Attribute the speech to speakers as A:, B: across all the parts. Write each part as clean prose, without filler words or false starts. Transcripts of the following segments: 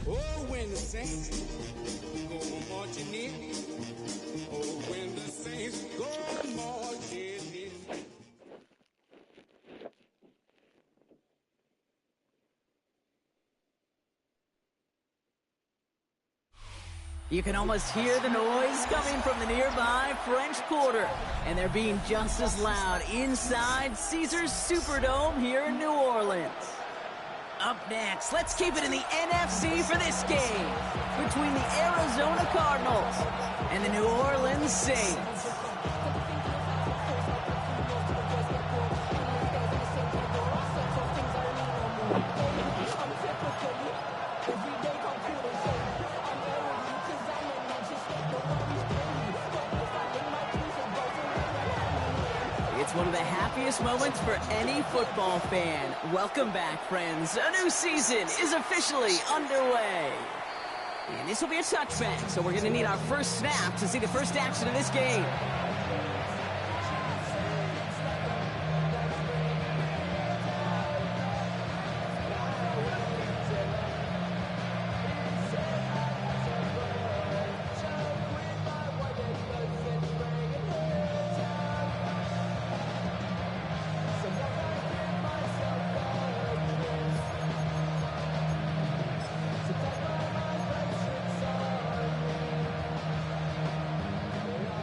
A: Oh, when the saints go marching in. Oh, when the saints go marching in.
B: You can almost hear the noise coming from the nearby French Quarter, and they're being just as loud inside Caesars Superdome here in New Orleans. Up next, let's keep it in the NFC for this game between the Arizona Cardinals and the New Orleans Saints. It's one of the happiest moments for any football fan. Welcome back, friends. A new season is officially underway. And this will be a touchback, so we're going to need our first snap to see the first action of this game.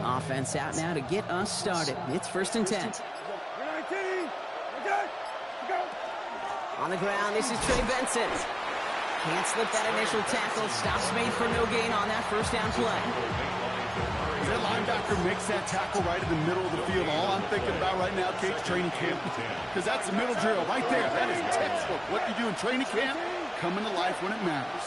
B: Offense out now to get us started. It's 1st and 10. On the ground, this is Trey Benson. Can't slip that initial tackle. Stops made for no gain on that first down play.
C: That linebacker makes that tackle right in the middle of the field. All I'm thinking about right now, Kate, training camp. Because that's the middle drill right there. That is textbook. What you do in training camp, coming to life when it matters.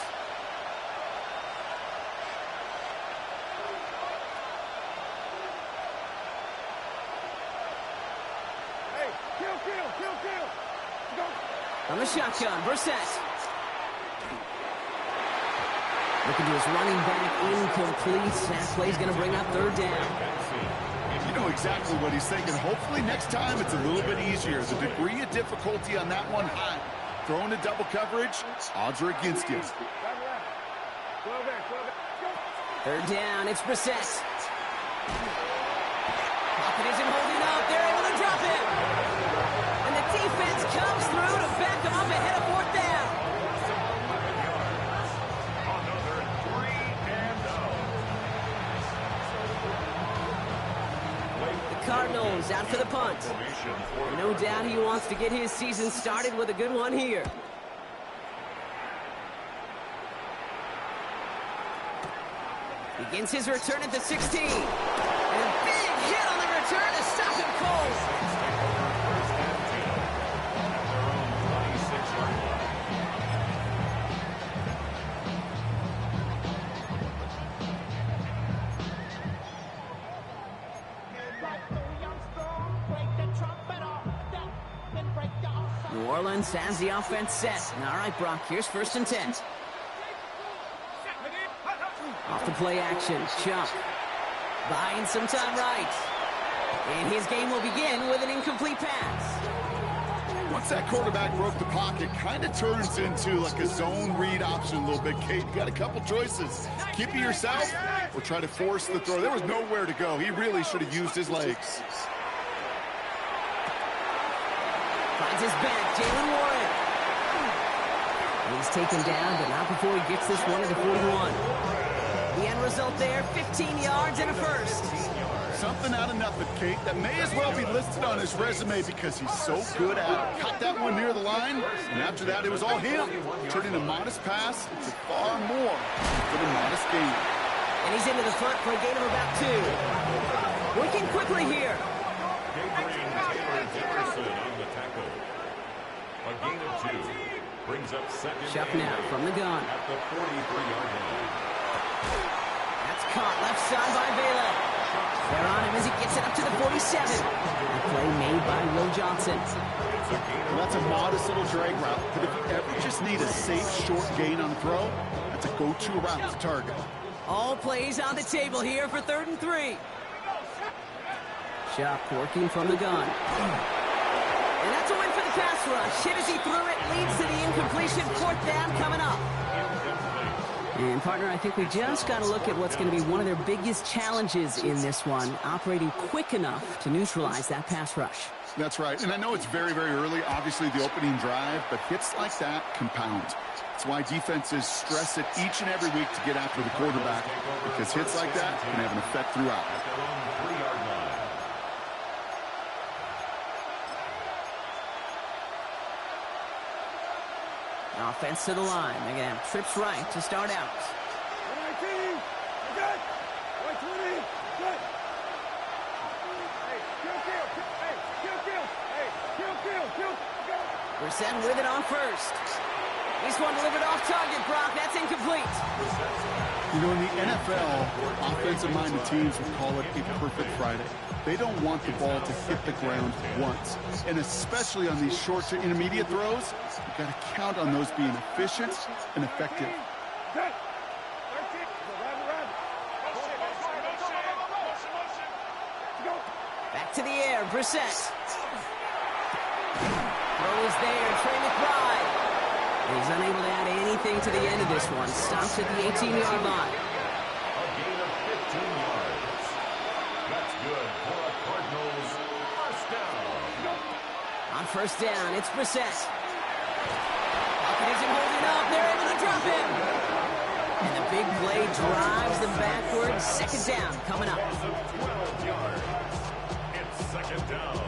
B: On the shotgun, Brissett. Looking to his running back, incomplete. That play's going to bring up 3rd down.
C: You know exactly what he's thinking. Hopefully next time it's a little bit easier. The degree of difficulty on that one high. Throwing to double coverage, odds are against you.
B: 3rd down, it's Brissett. Pocket isn't holding up. They're able to drop it. And the defense comes through to back them up ahead of 4th down. The Cardinals out for the punt. No doubt he wants to get his season started with a good one here. Begins his return at the 16. And a big hit on the return to stop him cold. New Orleans has the offense set. All right, Brock, here's 1st and 10. Off the play action, Chuck. Buying some time right. And his game will begin with an incomplete pass.
C: Once that quarterback broke the pocket, kind of turns into like a zone read option a little bit. Kate, you got a couple choices. Keep it yourself or try to force the throw. There was nowhere to go. He really should have used his legs.
B: Finds his back, Jaylen Warren. He's taken down, but not before he gets this one at the 41. The end result there, 15 yards and a first.
C: Something out of nothing, Kate. That may as well be listed on his resume because he's so good at it. Caught that one near the line, and after that, it was all him. Turning a modest pass into far more than a modest gain.
B: And he's into the front for a gain of about 2. Working quickly here.
D: A gain of 2 brings up 2nd.
B: Chuck now from the gun.
D: At the 43-yard line.
B: That's caught left side by Vela. They're on him as he gets it up to the 47. A play made by Will Johnson.
C: Well, that's a modest little drag route, but if you ever just need a safe, short gain on throw, that's a go-to route to target.
B: All plays on the table here for 3rd and 3. Shuck working from the gun. And that's a win for the pass rush. Hit as he threw it, leads to the incompletion. 4th down coming up. And, partner, I think we just got to look at what's going to be one of their biggest challenges in this one, operating quick enough to neutralize that pass rush.
C: That's right. And I know it's very, very early, obviously, the opening drive, but hits like that compound. That's why defenses stress it each and every week to get after the quarterback, because hits like that can have an effect throughout.
B: Offense to the line. Again, trips right to start out. Brissett with it on first. This one delivered off target, Brock. That's incomplete.
C: You know, in the NFL, offensive-minded teams would call it a perfect Friday. They don't want the ball to hit the ground once. And especially on these short to intermediate throws, you've got to count on those being efficient and effective.
B: Back to the air, Brissett. Throws there, Trey McBride. He's unable to add anything to the end of this one. Stops at the 18-yard line.
D: A gain of 15 yards. That's good for a Cardinals first down.
B: On first down, it's Brissett. Falcons isn't holding up. They're able to drop him. And the big play drives them backwards. 2nd down coming up.
D: 12 yards. It's 2nd down.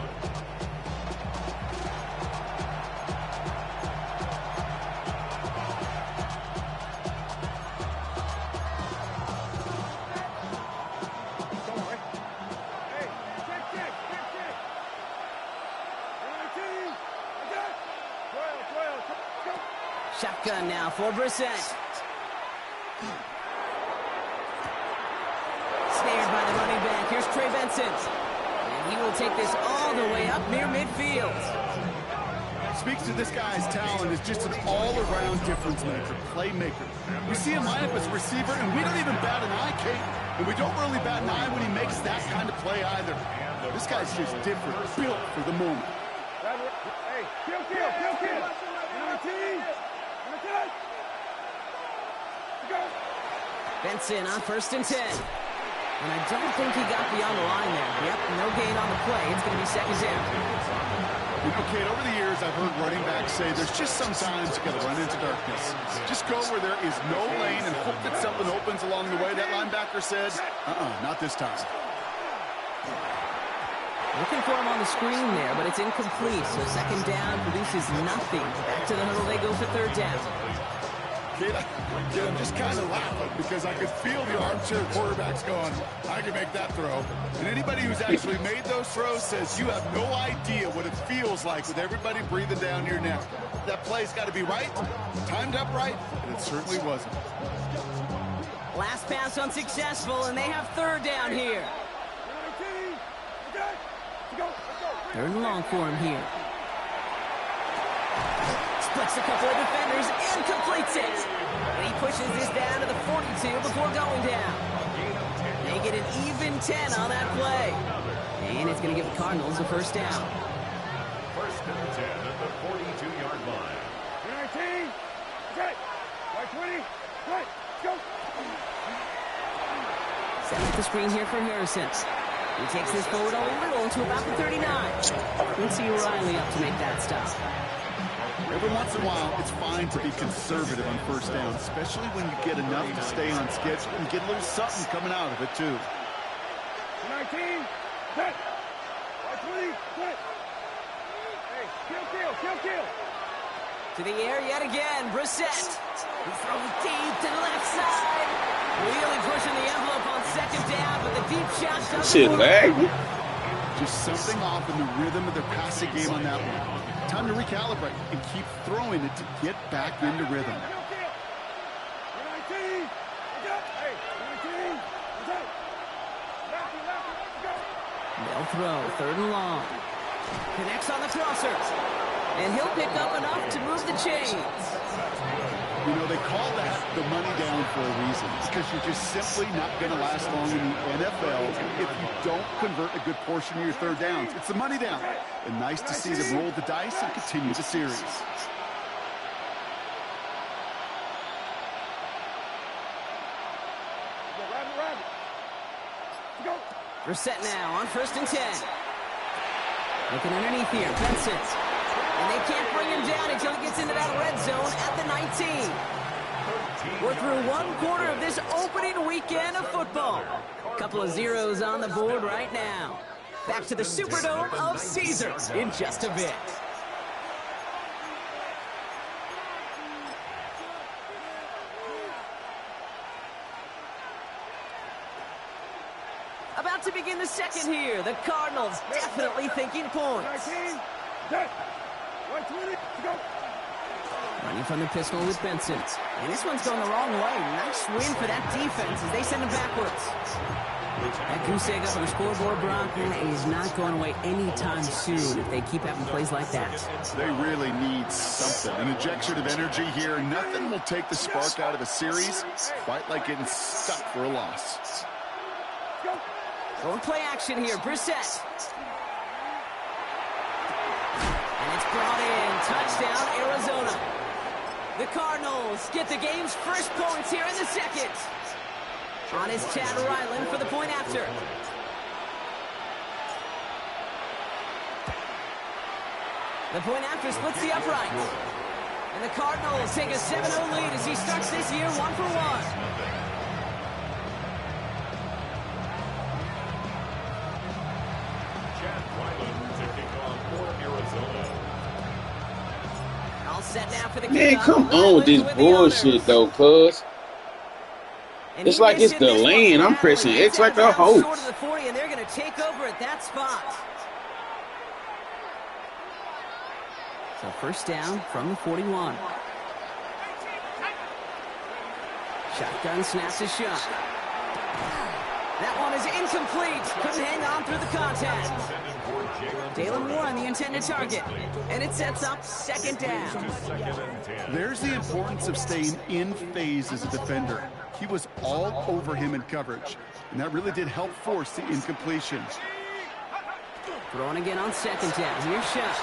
B: Shotgun now for Brissett. Snared by the running back. Here's Trey Benson. And he will take this all the way up near midfield.
C: Speaks to this guy's talent as just an all-around difference maker, playmaker. We see him line up as a receiver, and we don't even bat an eye, Kate. And we don't really bat an eye when he makes that kind of play either. This guy's just different, built for the moment.
E: Hey, kill.
B: Benson on 1st and 10. And I don't think he got beyond the line there. Yep, no gain on the play. It's going to be 2nd down.
C: You know, Kate, over the years, I've heard running backs say there's just sometimes you got to run into darkness. Just go where there is no lane and hope that something opens along the way. That linebacker said, not this time.
B: Looking for him on the screen there, but it's incomplete. So 2nd down produces nothing. Back to the huddle they go for 3rd down.
C: Kid, I'm just kind of laughing because I could feel the armchair quarterbacks going, I can make that throw. And anybody who's actually made those throws says you have no idea what it feels like with everybody breathing down your neck. That play's got to be right, timed up right, and it certainly wasn't.
B: Last pass unsuccessful, and they have 3rd down here. 3rd and long for him here. Splits a couple of defenders and completes it. And he pushes this down to the 42 before going down. They get an even 10 on that play. And it's going to give the Cardinals a 1st down.
D: 1st and 10 at the 42-yard line.
E: 19, okay, 20, right, go.
B: Set up the screen here for Harrison. He takes this forward a little to about the 39. Let's see Riley up to make that stop.
C: Every once in a while, it's fine to be conservative on 1st down, especially when you get enough to stay on schedule and get a little something coming out of it, too.
E: 19, set. 20, set. Hey, kill.
B: To the air yet again, Brissett. He throws deep to the left side. Really pushing the envelope on 2nd down, but the deep shot doesn't work.
C: Just something off in the rhythm of their passing game on that one. Time to recalibrate and keep throwing it to get back into rhythm.
B: They'll throw 3rd and long. Connects on the crosser. And he'll pick up enough to move the chains.
C: You know, they call that the money down for a reason, because you're just simply not going to last long in the NFL if you don't convert a good portion of your third downs. It's the money down. And nice to see them roll the dice and continue the series.
B: Brissett now on 1st and 10. Looking underneath here, Benson. And they can't bring him down until he gets into that red zone at the 19. We're through one quarter of this opening weekend of football. A couple of zeros on the board right now. Back to the Superdome of Caesars in just a bit. About to begin the second here. The Cardinals definitely thinking points.
E: 19, set. 120, go.
B: Running from the pistol with Benson. And this one's going the wrong way. Nice win for that defense as they send him backwards. That goose egg up on the scoreboard, Brock, is not going away anytime soon if they keep having plays like that.
C: They really need something. An injection of energy here. Nothing will take the spark out of a series quite like getting stuck for a loss.
B: Going play action here, Brissett. And it's brought in. Touchdown, Arizona. The Cardinals get the game's first points here in the second. On is Chad Ryland for the point after. The point after splits the uprights. And the Cardinals take a 7-0 lead as he starts this year 1-for-1. Set now for the
F: Man, come on with this bullshit, though, cuz. It's like it's delaying. I'm pressing X like a hoe.
B: Short of the 40, and they're going to take over at that spot. So first down from the 41. Shotgun snaps his shot. That one is incomplete. Couldn't hang on through the contact. Dalen Moore on the intended target. And it sets up second down.
C: There's the importance of staying in phase as a defender. He was all over him in coverage, and that really did help force the incompletion.
B: Throwing again on second down. Here's shot.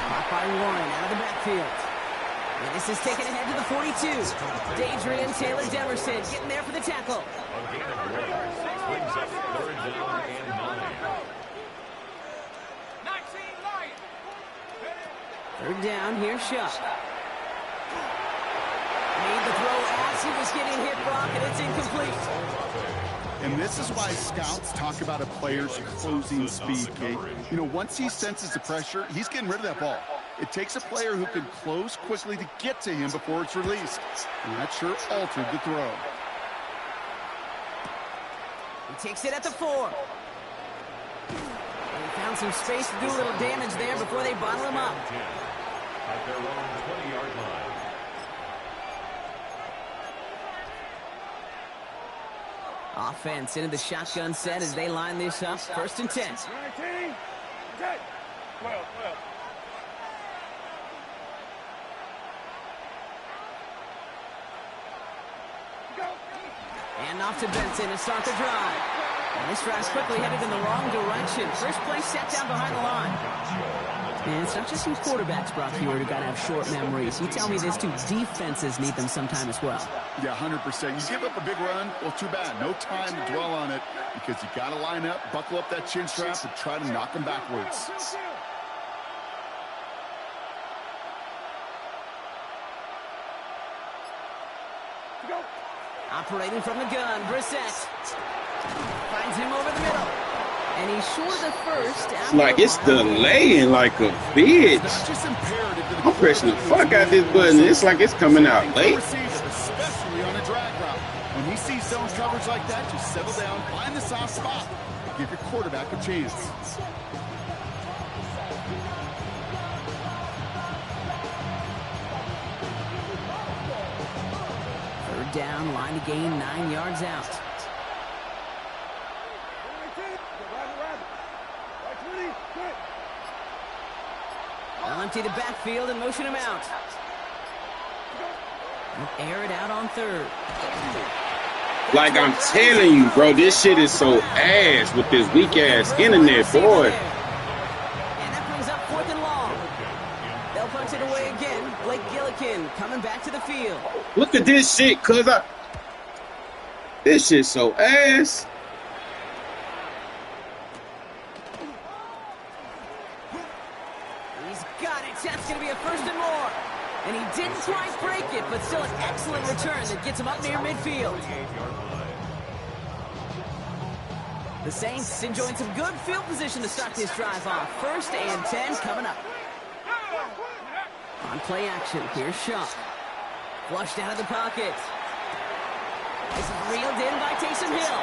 B: Caught by Warren out of the backfield. And this is taken ahead to the 42. Dadrian Taylor Demerson getting there for the tackle. Third down, here's Shuck. Made the throw as he was getting hit, Brock, and it's incomplete.
C: And this is why scouts talk about a player's closing speed, Kate. You know, once he senses the pressure, he's getting rid of that ball. It takes a player who can close quickly to get to him before it's released. And that sure altered the throw.
B: He takes it at the 4. And he found some space to do a little damage there before they bottle him up.
D: At their own 20-yard line.
B: Offense into the shotgun set as they line this up. First and 10.
E: 19, set. 12.
B: And off to Benson to start the drive. And this drive's quickly headed in the wrong direction. First play set down behind the line. And it's not just some quarterbacks, Brock, here who got to have short memories. You tell me this too. Defenses need them sometime as well.
C: Yeah, 100%. You give up a big run, well, too bad. No time to dwell on it because you got to line up, buckle up that chin strap, and try to knock them backwards.
B: Operating from the gun, Brissett finds him over the middle. And he's short of the first.
F: Like it's delaying like a bitch. I'm pressing the fuck out this button. It's like it's coming out late.
C: Especially on a drag route. When he sees zone coverage like that, just settle down, find the soft spot, and give your quarterback a chance.
B: Third down, line to gain 9 yards out. They'll empty the backfield and motion him out. Air it out on third.
F: Like I'm telling you, bro, this shit is so ass with this weak-ass internet, boy.
B: And that brings up 4th and long. They'll punch it away again. Blake Gillikin coming back to the field.
F: Look at this shit, cuz this shit's so ass.
B: He's got it. That's going to be a 1st and more. And he didn't quite break it, but still an excellent return that gets him up near midfield. The Saints enjoying some good field position to start this drive off. 1st and 10 coming up. On play action, here's Shaw. Flushed out of the pocket. This is reeled in by Taysom Hill.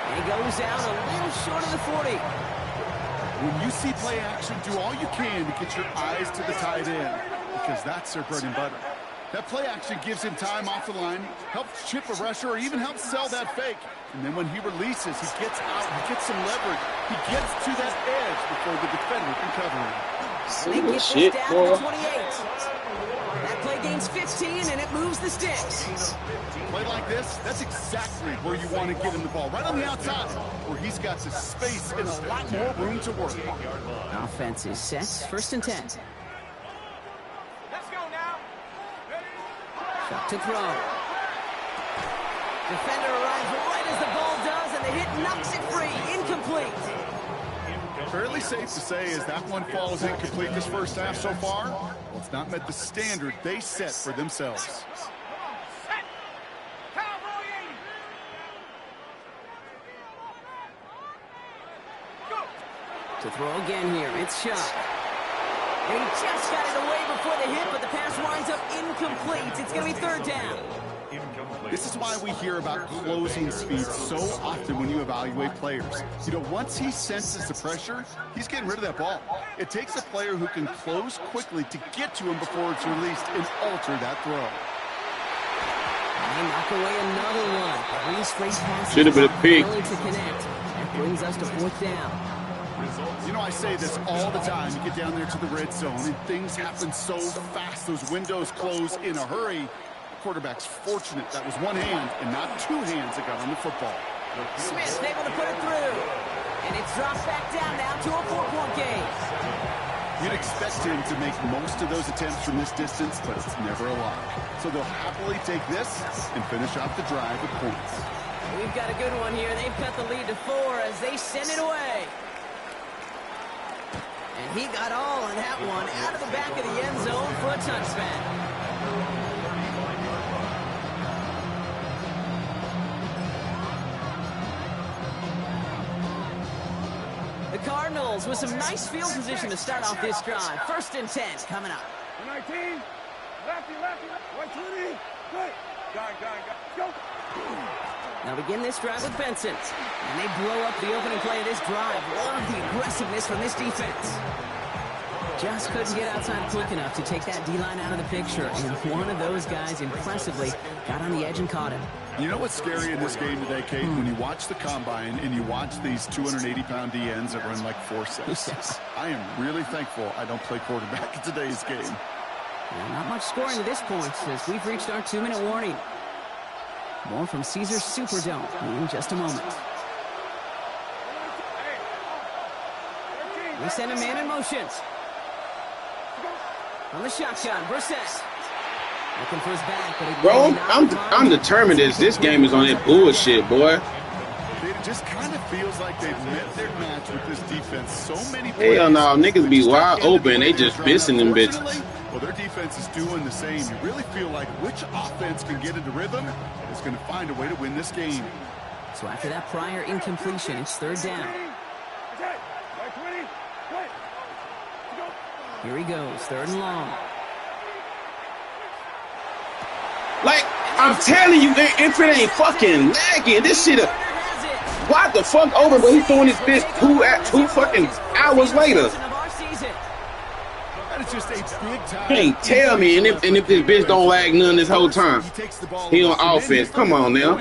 B: And he goes out a little short of the 40.
C: When you see play action, do all you can to get your eyes to the tight end, because that's their bread and butter. That play action gives him time off the line, helps chip a rusher, or even helps sell that fake. And then when he releases, he gets out, he gets some leverage. He gets to that edge before the defender can cover him.
B: They get this down to the 28. That play gains 15, and it moves the sticks.
C: Play like this, that's exactly where you want to get him the ball. Right on the outside, where he's got the space and a lot more room to work.
B: Offense is set. 1st and 10.
E: Let's go now.
B: Shot to throw. Defender arrives right as the ball does, and the hit knocks it free. Incomplete.
C: Fairly safe to say as that one falls incomplete this first half so far, well, it's not met the standard they set for themselves.
E: Set. Cowboy 80. Go.
B: To throw again here, it's Shaw. And he just got it away before the hit, but the pass winds up incomplete. It's going to be 3rd down.
C: This is why we hear about closing speed so often when you evaluate players. You know, once he senses the pressure, he's getting rid of that ball. It takes a player who can close quickly to get to him before it's released and alter that throw.
B: They knock away another one. 3 straight passes.
F: Should have been a pick.
B: To connect. That brings us to 4th down.
C: You know, I say this all the time. You get down there to the red zone, and things happen so fast. Those windows close in a hurry. The quarterback's fortunate that was one hand and not 2 hands that got on the football.
B: Smith able to put it through. And it's dropped back down now to a 4-point game.
C: You'd expect him to make most of those attempts from this distance, but it's never a lot. So they'll happily take this and finish off the drive with points.
B: We've got a good one here. They've cut the lead to 4 as they send it away. And he got all on that one out of the back of the end zone for a touchback. The Cardinals with some nice field position to start off this drive. 1st and 10 coming up.
E: 19. Lefty. 120. Good. Go.
B: Now begin this drive with Benson. And they blow up the opening play of this drive. Love the aggressiveness from this defense. Just couldn't get outside quick enough to take that D-line out of the picture. And one of those guys impressively got on the edge and caught him.
C: You know what's scary in this game today, Kate? When you watch the combine and you watch these 280-pound DNs that run like 4.6. I am really thankful I don't play quarterback in today's game.
B: Well, not much scoring to this point as we've reached our 2-minute warning. More from Caesars Superdome in just a moment. We send a man in motion. On the shotgun, Brissett. Looking for his back, but
F: Bro, I'm determined as this game is on that bullshit, boy.
C: It just kind of feels like they've met their match with this defense. So many players.
F: Hell no, niggas be wide open. They just missing them bitches.
C: Well, their defense is doing the same. You really feel like which offense can get into rhythm is going to find a way to win this game.
B: So after that prior incompletion, it's 3rd down. Here he goes, 3rd and long.
F: Like, I'm telling you, if it ain't fucking lagging, this shit, why the fuck over, but he's throwing his bitch 2 fucking hours later.
C: That is just a big time.
F: Can't tell me, and if this bitch don't lag none this whole time. He on offense. Come on now.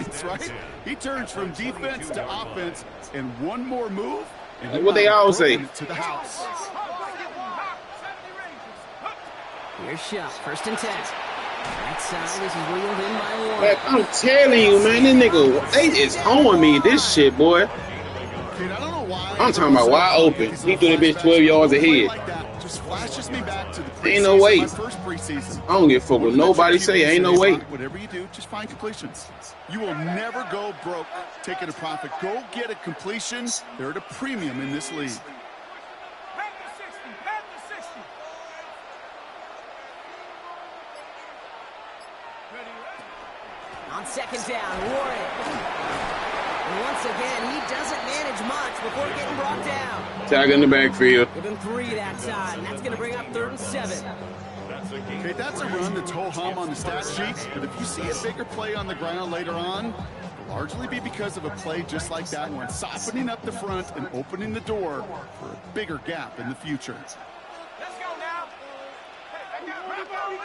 C: He turns from defense to offense, and one more move, and
F: what they all say.
C: To the house.
B: Here's Shaw, 1st and 10. Right side is wheeled in by Warren.
F: Like, I'm telling you, man, this nigga, they is hoeing me this shit, boy.
C: Kid, I don't know why.
F: I'm talking about wide open. He threw that bitch 12 yards ahead.
C: Like that just flashes me back to the
F: Ain't no way.
C: my first preseason.
F: I don't give a fuck what nobody say. Ain't no way.
C: Whatever you do, just find completions. You will never go broke taking a profit. Go get a completion. They're at a premium in this league.
E: Back to 60. Back to 60.
B: On second down, Warren. And once again, he doesn't manage much before getting brought down.
F: Tag in the backfield.
B: Give him 3 that time. And that's going to bring up 3rd and 7.
C: Okay, that's a run that's ho-hum on the stat sheet, but if you see a bigger play on the ground later on, it'll largely be because of a play just like that one, softening up the front and opening the door for a bigger gap in the future.
E: Let's go now. Hey, Bravo,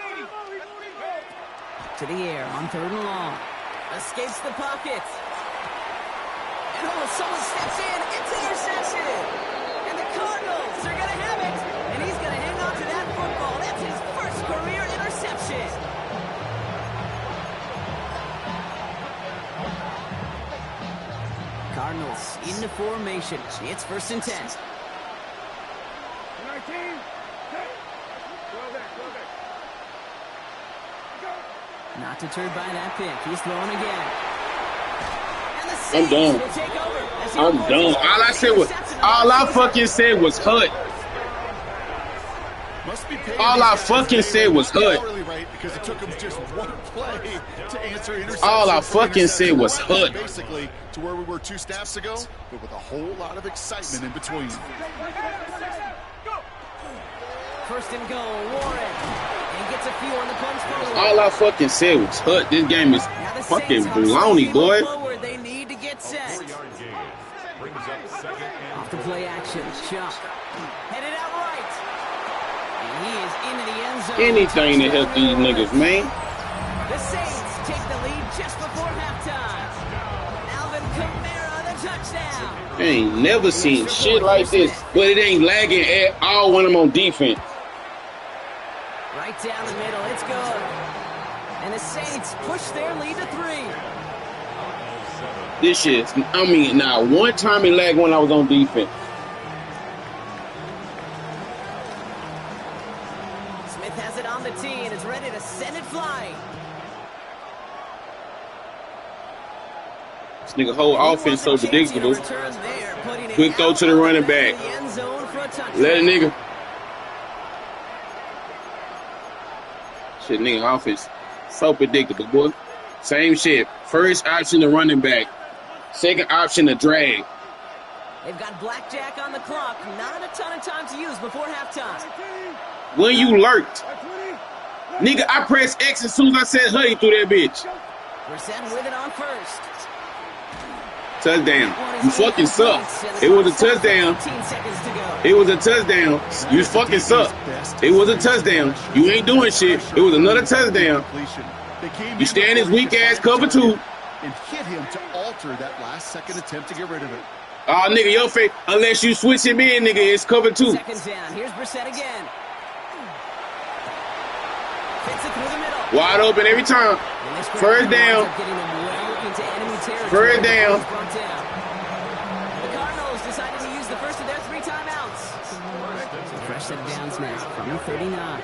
B: To the air on 3rd and long. Escapes the pocket. And someone steps in. It's intercepted. And the Cardinals are going to have it. And he's going to hang on to that football. That's his first career interception. Cardinals into formation. It's 1st and 10.
E: 19. Go there. Go.
B: Not deterred by that pick. He's throwing again.
F: I'm done. I'm done. All I fucking said was HUD. All I fucking said was HUD.
C: Because it took him just one play to answer interception.
F: All I fucking said was HUD.
C: Basically to where we were 2 snaps ago, but with a whole lot of excitement in between.
B: 1st and goal, Warren. And he gets a few on the punch forward.
F: All I fucking said was HUD. This game is fucking baloney, boy.
B: They need to get set. Off the play action, Chuck. Headed out right. And he is into the end zone.
F: Anything to help these niggas, man.
B: The Saints take the lead just before halftime. Alvin Kamara, the touchdown.
F: I ain't never seen shit like this, but it ain't lagging at all when I'm on defense.
B: Right down the middle, it's good. And the Saints push their lead to 3.
F: This shit, I mean, now one time it lagged when I was on defense.
B: Smith has it on the tee and is ready to send it flying.
F: This nigga whole offense so predictable. Quick throw to the running back. Let a nigga. Shit, nigga offense so predictable, boy. Same shit. First option the running back. Second option the drag.
B: They've got blackjack on the clock. Not a ton of time to use before halftime.
F: When you lurked. Nigga, I pressed X as soon as I said hurry through that bitch.
B: Brissett with it on first.
F: Touchdown. You fucking suck. It was a touchdown. It was a touchdown. You fucking suck. It was a touchdown. You ain't doing shit. It was another touchdown. You stay in his weak ass cover 2.
C: And hit him to alter that last second attempt to get rid of it.
F: Oh, nigga, your face. Unless you switch him in, nigga, it's cover 2.
B: Second down. Here's Brissett again. Fits it through the middle.
F: Wide open every time. First down. First down.
B: The Cardinals decided to use the first of their 3 timeouts. So fresh set of downs now from the 39.
E: 19.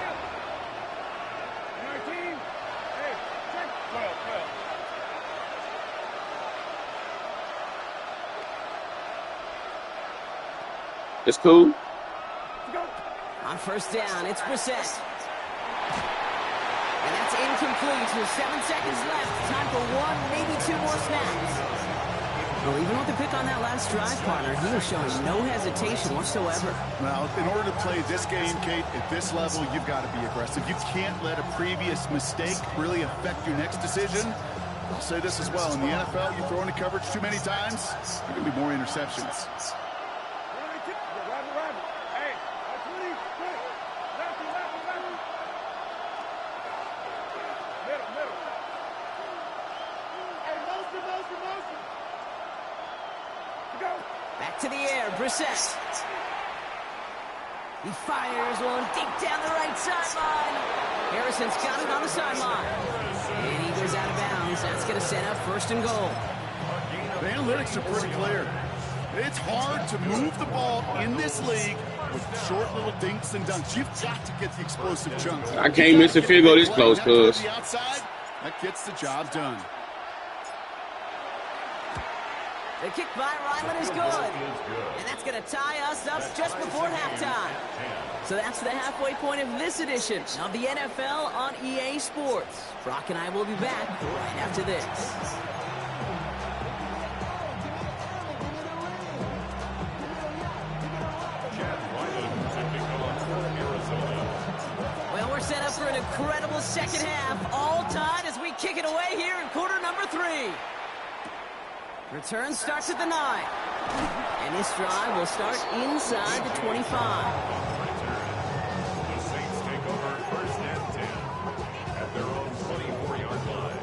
E: Hey, check. 12.
F: It's cool.
B: On first down, it's Brissett. And that's incomplete with 7 seconds left. Time for 1, maybe 2 more snaps. Well, even with the pick on that last drive, partner, he was showing no hesitation whatsoever.
C: Well, in order to play this game, Kate, at this level, you've got to be aggressive. You can't let a previous mistake really affect your next decision. I'll say this as well. In the NFL, you throw into coverage too many times, there are going to be more interceptions.
B: Back to the air, Brissett. He fires one deep down the right sideline. Harrison's got it on the sideline. And he goes out of bounds. That's going to set up first and goal.
C: The analytics are pretty clear. It's hard to move the ball in this league with short little dinks and dunks. You've got to get the explosive chunk.
F: I can't miss a field goal this close, cuz.
C: The outside, that gets the job done.
B: The kick by Ryland is good. And that's going to tie us up just before halftime. So that's the halfway point of this edition of the NFL on EA Sports. Brock and I will be back right after this. Well, we're set up for an incredible second half. All tied as we kick it away here in quarter number 3. Return starts at the 9. And this drive will start inside the 25.
D: The Saints take over first and 10 at their own 24-yard line.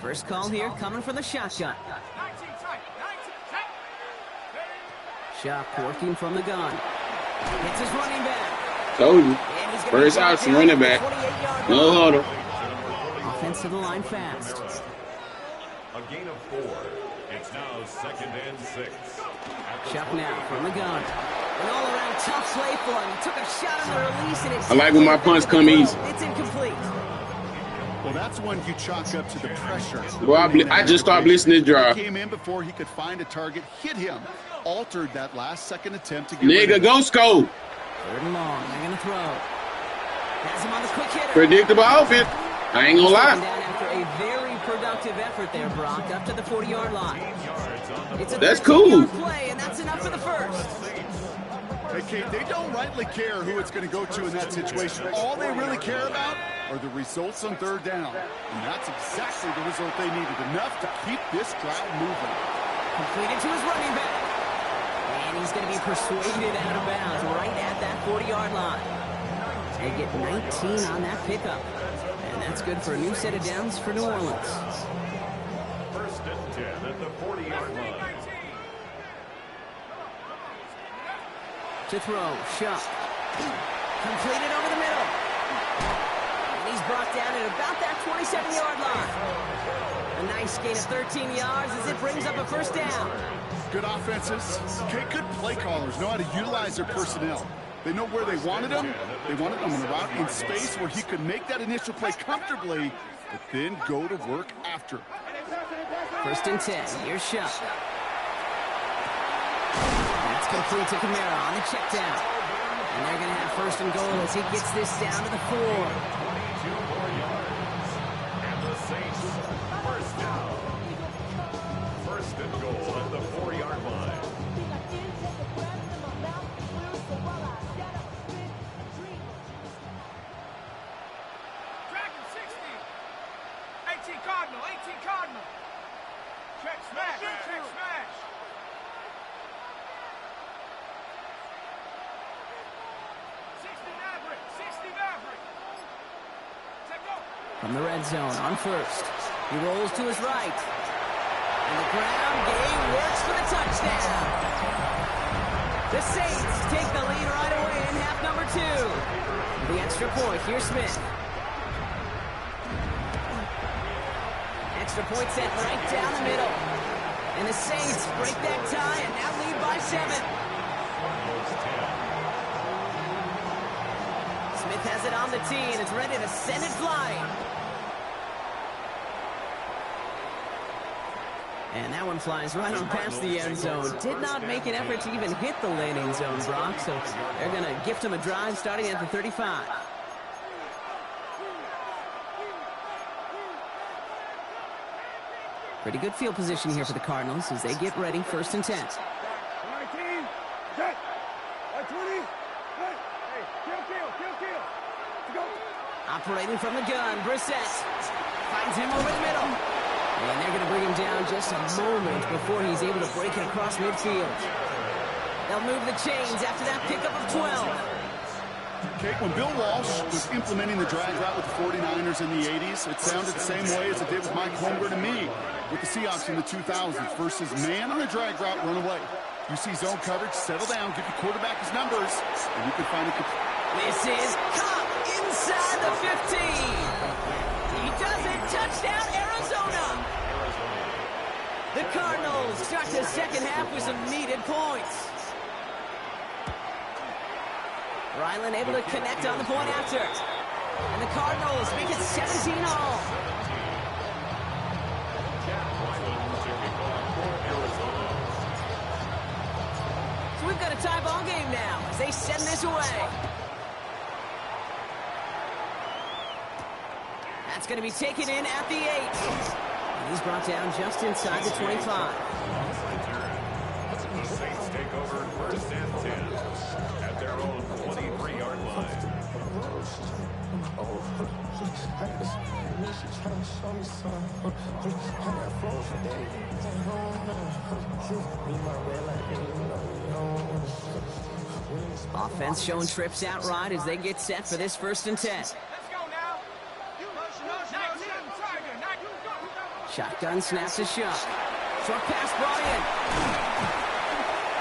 B: First call here coming from the shotgun.
E: 19 tight. 19 tight.
B: Shock working from the gun. It's his running back.
F: Told you.
B: And he's gonna
F: First
B: be brought
F: option
B: down
F: running
B: at the
F: back.
B: 28-yard
F: No
B: line.
F: huddle.
B: Offense to the line fast.
D: A gain of 4. It's now second and 6.
B: Chuck now from the gun. An all-around tough play for him. He took a shot on the release, and it's...
F: I like when my punts come easy.
B: It's incomplete.
C: Well, that's one you chalk up to the pressure.
F: Well, I just stopped listening to drive.
C: He came in before he could find a target, hit him, altered that last-second attempt to get
F: Nigga, go score.
B: 3rd and long. They're going to throw. Has him on the quick hitter.
F: Predictable offense. I ain't gonna
B: Taken
F: lie.
B: down after a very productive effort there, Brock, up to the 40-yard line. It's a
F: That's cool.
B: 13-yard play, and that's enough for the first.
C: Hey, Kate, they don't rightly care who it's going to go to in that situation. All they really care about are the results on 3rd down. And that's exactly the result they needed. Enough to keep this drive moving.
B: Completed to his running back. And he's going to be persuaded out of bounds right at that 40-yard line. They get 19 on that pickup. And that's good for a new set of downs for New Orleans.
D: First and 10 at the 40-yard line.
B: To throw, Shuck. Completed over the middle. And he's brought down at about that 27-yard line. A nice gain of 13 yards as it brings up a first down.
C: Good offenses. Okay, good play callers know how to utilize their personnel. They know where they wanted him. They wanted him in a route in space where he could make that initial play comfortably, but then go to work after.
B: First and 10. Here's Shuck. That's complete to Kamara on the check down. And they're going to have first and goal as he gets this down to the 4.
D: 22 more yards. And the Saints, first down. First and goal at the 4-yard line.
E: Dragon 60. 18 Cardinal. 18 Cardinal. Check smash. Check smash. 60 Maverick. 60 Maverick. Take go.
B: From the red zone on first. He rolls to his right. And the ground game works for the touchdown. The Saints take the lead right away in half number 2. The extra point, here's Smith. Extra point set right down the middle. And the Saints break that tie and now lead by 7. Smith has it on the tee and is ready to send it flying. And that one flies right on past the end zone. Did not make an effort to even hit the landing zone, Brock, so they're going to gift him a drive starting at the 35. Pretty good field position here for the Cardinals as they get ready first and 10.
E: 19. Jet. 20. Hey, kill. Go.
B: Operating from the gun, Brissett finds him over the middle. And they're going to bring him down just a moment before he's able to break it across midfield. They'll move the chains after that pickup of 12.
C: Okay, when Bill Walsh was implementing the drag route with the 49ers in the 80s, it sounded the same way as it did with Mike Holmgren and me. with the Seahawks in the 2000s versus man on a drag route run away. You see zone coverage, settle down, give the quarterback his numbers, and you can find it.
B: This is caught inside the 15. He does it. Touchdown, Arizona. The Cardinals start the second half with some needed points. Ryland able to connect on the point after. And the Cardinals make it 17 all. So we've got a tie ball game now as they send this away. That's going to be taken in at the 8. And he's brought down just inside the 25.
D: The Saints take over first and 10 at their own 23-yard line.
B: Offense showing trips out right as they get set for this first and 10.
E: Let's go now.
B: Shotgun snaps to Shuck. Short pass brought in.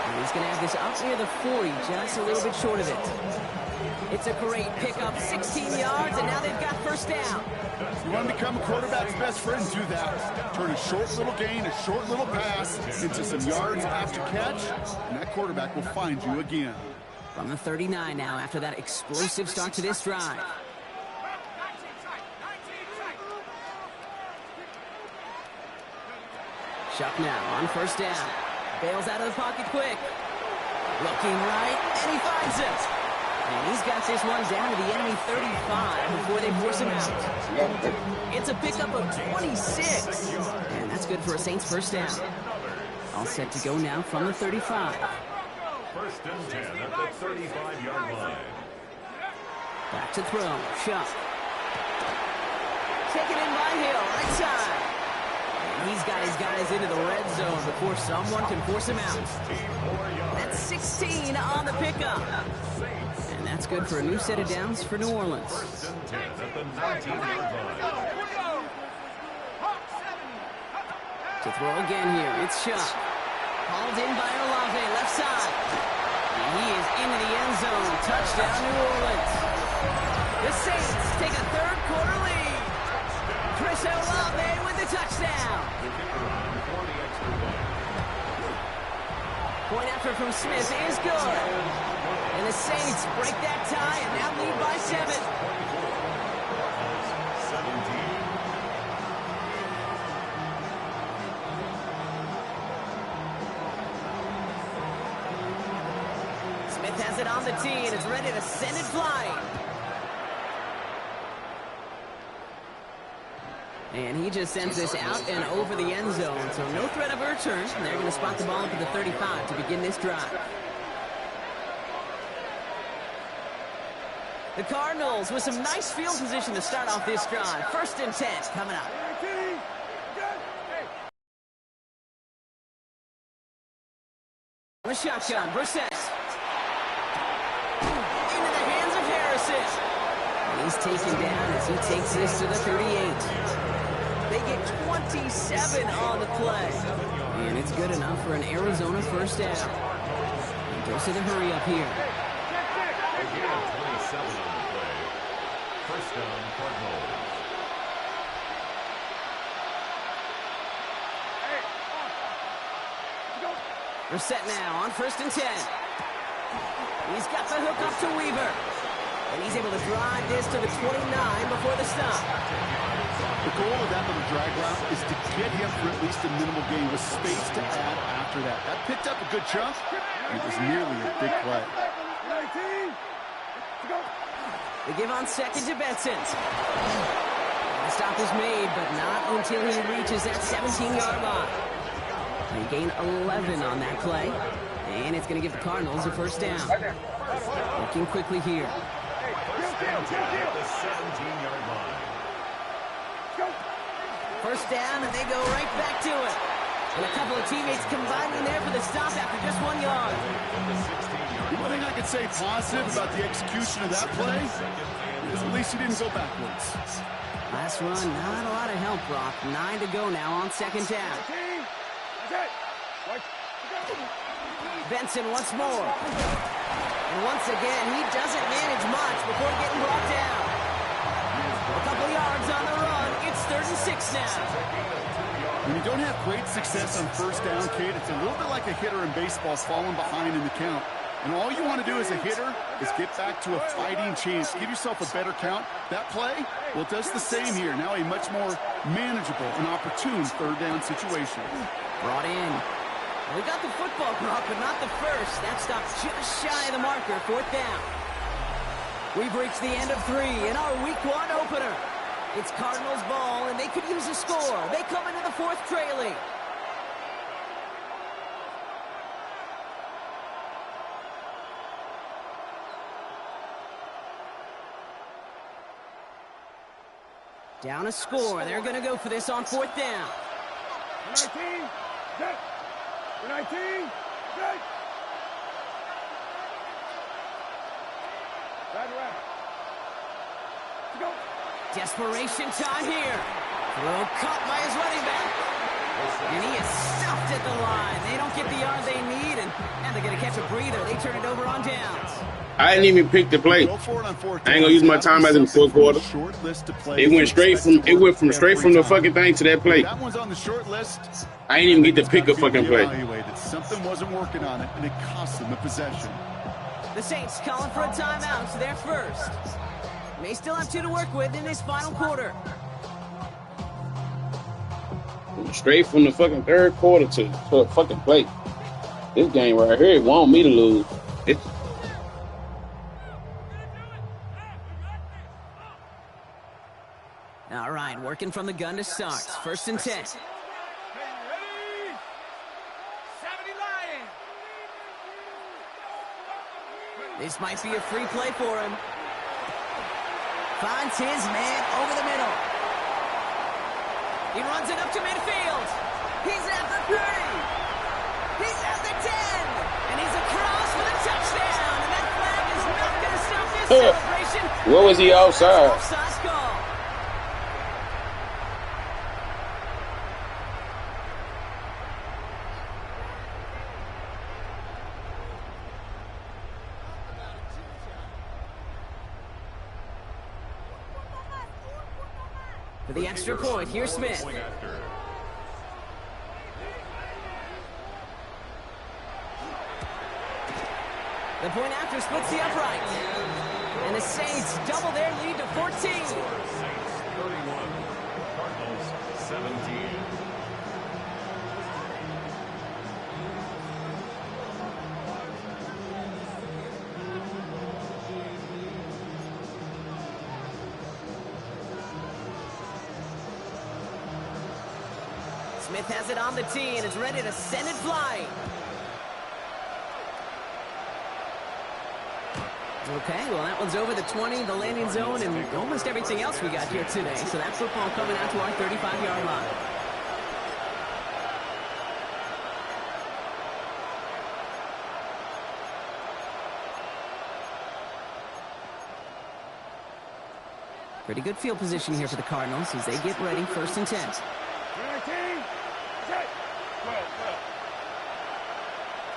B: And he's going to have this up near the 40, just a little bit short of it. It's a great pickup, 16 yards, and now they've got first down.
C: You want to become a quarterback's best friend, do that. Turn a short little gain, a short little pass into some yards after catch, and that quarterback will find you again.
B: From the 39 now after that explosive start to this drive. Shuck now on first down. Bails out of the pocket quick. Looking right, and he finds it. And he's got this one down to the enemy 35 before they force him out. It's a pickup of 26. And that's good for a Saints first down. All set to go now from the 35.
D: First and 10 at the 35-yard line.
B: Back to throw. Shuck. Taken in by Hill, right side. And he's got his guys into the red zone before someone can force him out. That's 16 on the pickup. And that's good for a new set of downs for New Orleans.
D: First and 10 at the 19-yard line.
B: To throw again here, it's Shuck. Hauled in by Olave, left side. And he is into the end zone. Touchdown, New Orleans. The Saints take a third-quarter lead. Chris Olave with the touchdown. Point after from Smith is good. And the Saints break that tie and now lead by 7. Smith has it on the tee and is ready to send it flying. And he just sends this out and over the end zone, so no threat of a return. They're going to spot the ball up at the 35 to begin this drive. The Cardinals with some nice field position to start off this drive. First and 10 coming up. The shotgun, Brissett. Into the hands of Harrison. And he's taken down as he takes this to the 38. They get 27 on the play. And it's good enough for an Arizona first down. And goes to the hurry up here.
D: Again, 27 on the play. First down, Cardinals.
B: We're set now on first and 10. He's got the hook up to Weaver. And he's able to drive this to the 29 before the stop.
C: The goal of that little drag route is to get him for at least a minimal gain with space to add after that. That picked up a good chunk, and it was nearly a big play.
B: They give on second to Benson. The stop is made, but not until he reaches that 17-yard line. They gain 11 on that play, and it's going to give the Cardinals a first down. Looking quickly here.
D: First and 10 at the 17-yard line.
B: First down, and they go right back to it. And a couple of teammates combining there for the stop after just 1 yard.
C: The one thing I could say positive about the execution of that play is at least he didn't go backwards.
B: Last run, not a lot of help, Brock. 9 to go now on second down. Benson once more. And once again, he doesn't manage much before getting brought down. A couple yards on the run. It's 3rd and 6 now.
C: When you don't have great success on first down, Kate, it's a little bit like a hitter in baseball falling behind in the count. And all you want to do as a hitter is get back to a fighting chance. Give yourself a better count. That play, well, it does the same here. Now a much more manageable and opportune 3rd down situation.
B: Brought in. We got the football, Brock, but not the first. That stopped just shy of the marker, 4th down. We've reached the end of 3 in our Week 1 opener. It's Cardinals ball, and they could use a score. They come into the 4th trailing. Down a score. They're going to go for this on 4th down.
E: 19, set. 19, set. Right. Go.
B: Desperation time here. Throw caught by his running back. And he is stuffed at the line. They don't get the yard they need, and they're going to catch a breather. They turn it over on downs.
F: I didn't even pick the play. I ain't gonna use my time as in the 4th quarter. It went straight from the fucking thing to that play.
C: That one's on the short list.
F: I ain't even get to pick a fucking play.
C: Something wasn't working on it, and it cost them the possession.
B: The Saints calling for a timeout, so they're first. May still have 2 to work with in this final quarter.
F: Straight from the fucking 3rd quarter to a fucking play. This game right here, it want me to lose.
B: All right, working from the gun to start. 1st and 10.
E: Ready? 70 Lions.
B: This might be a free play for him. Finds his man over the middle. He runs it up to midfield. He's at the 30. He's at the 10. And he's across for the touchdown. And that flag is not going to stop this celebration.
F: What was he outside?
B: Offside call. For the extra point, here's Smith. The point after splits the upright. And the Saints double their lead to 14.
D: Saints 31, Cardinals 17.
B: Smith has it on the tee and is ready to send it flying. Okay, well, that one's over the 20, the landing zone, and almost everything else we got here today. So that football coming out to our 35-yard line. Pretty good field position here for the Cardinals as they get ready, 1st and 10.
E: 19, set.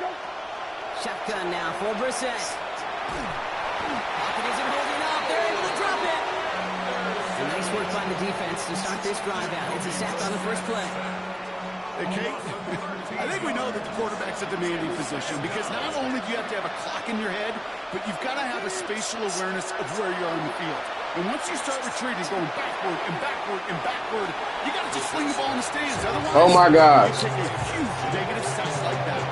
E: Go.
B: Shotgun now for Brissett. Pocket isn't holding up. They're able to drop it. And nice work by the defense to start this drive out. It's a sack on the first play.
C: Hey, Kate, I think we know that the quarterback's a demanding position because not only do you have to have a clock in your head, but you've got to have a spatial awareness of where you are in the field. And once you start retreating, going backward and backward and backward, you got to just fling the ball in the stands. Otherwise,
F: oh my gosh.
C: You take a huge negative sack like that.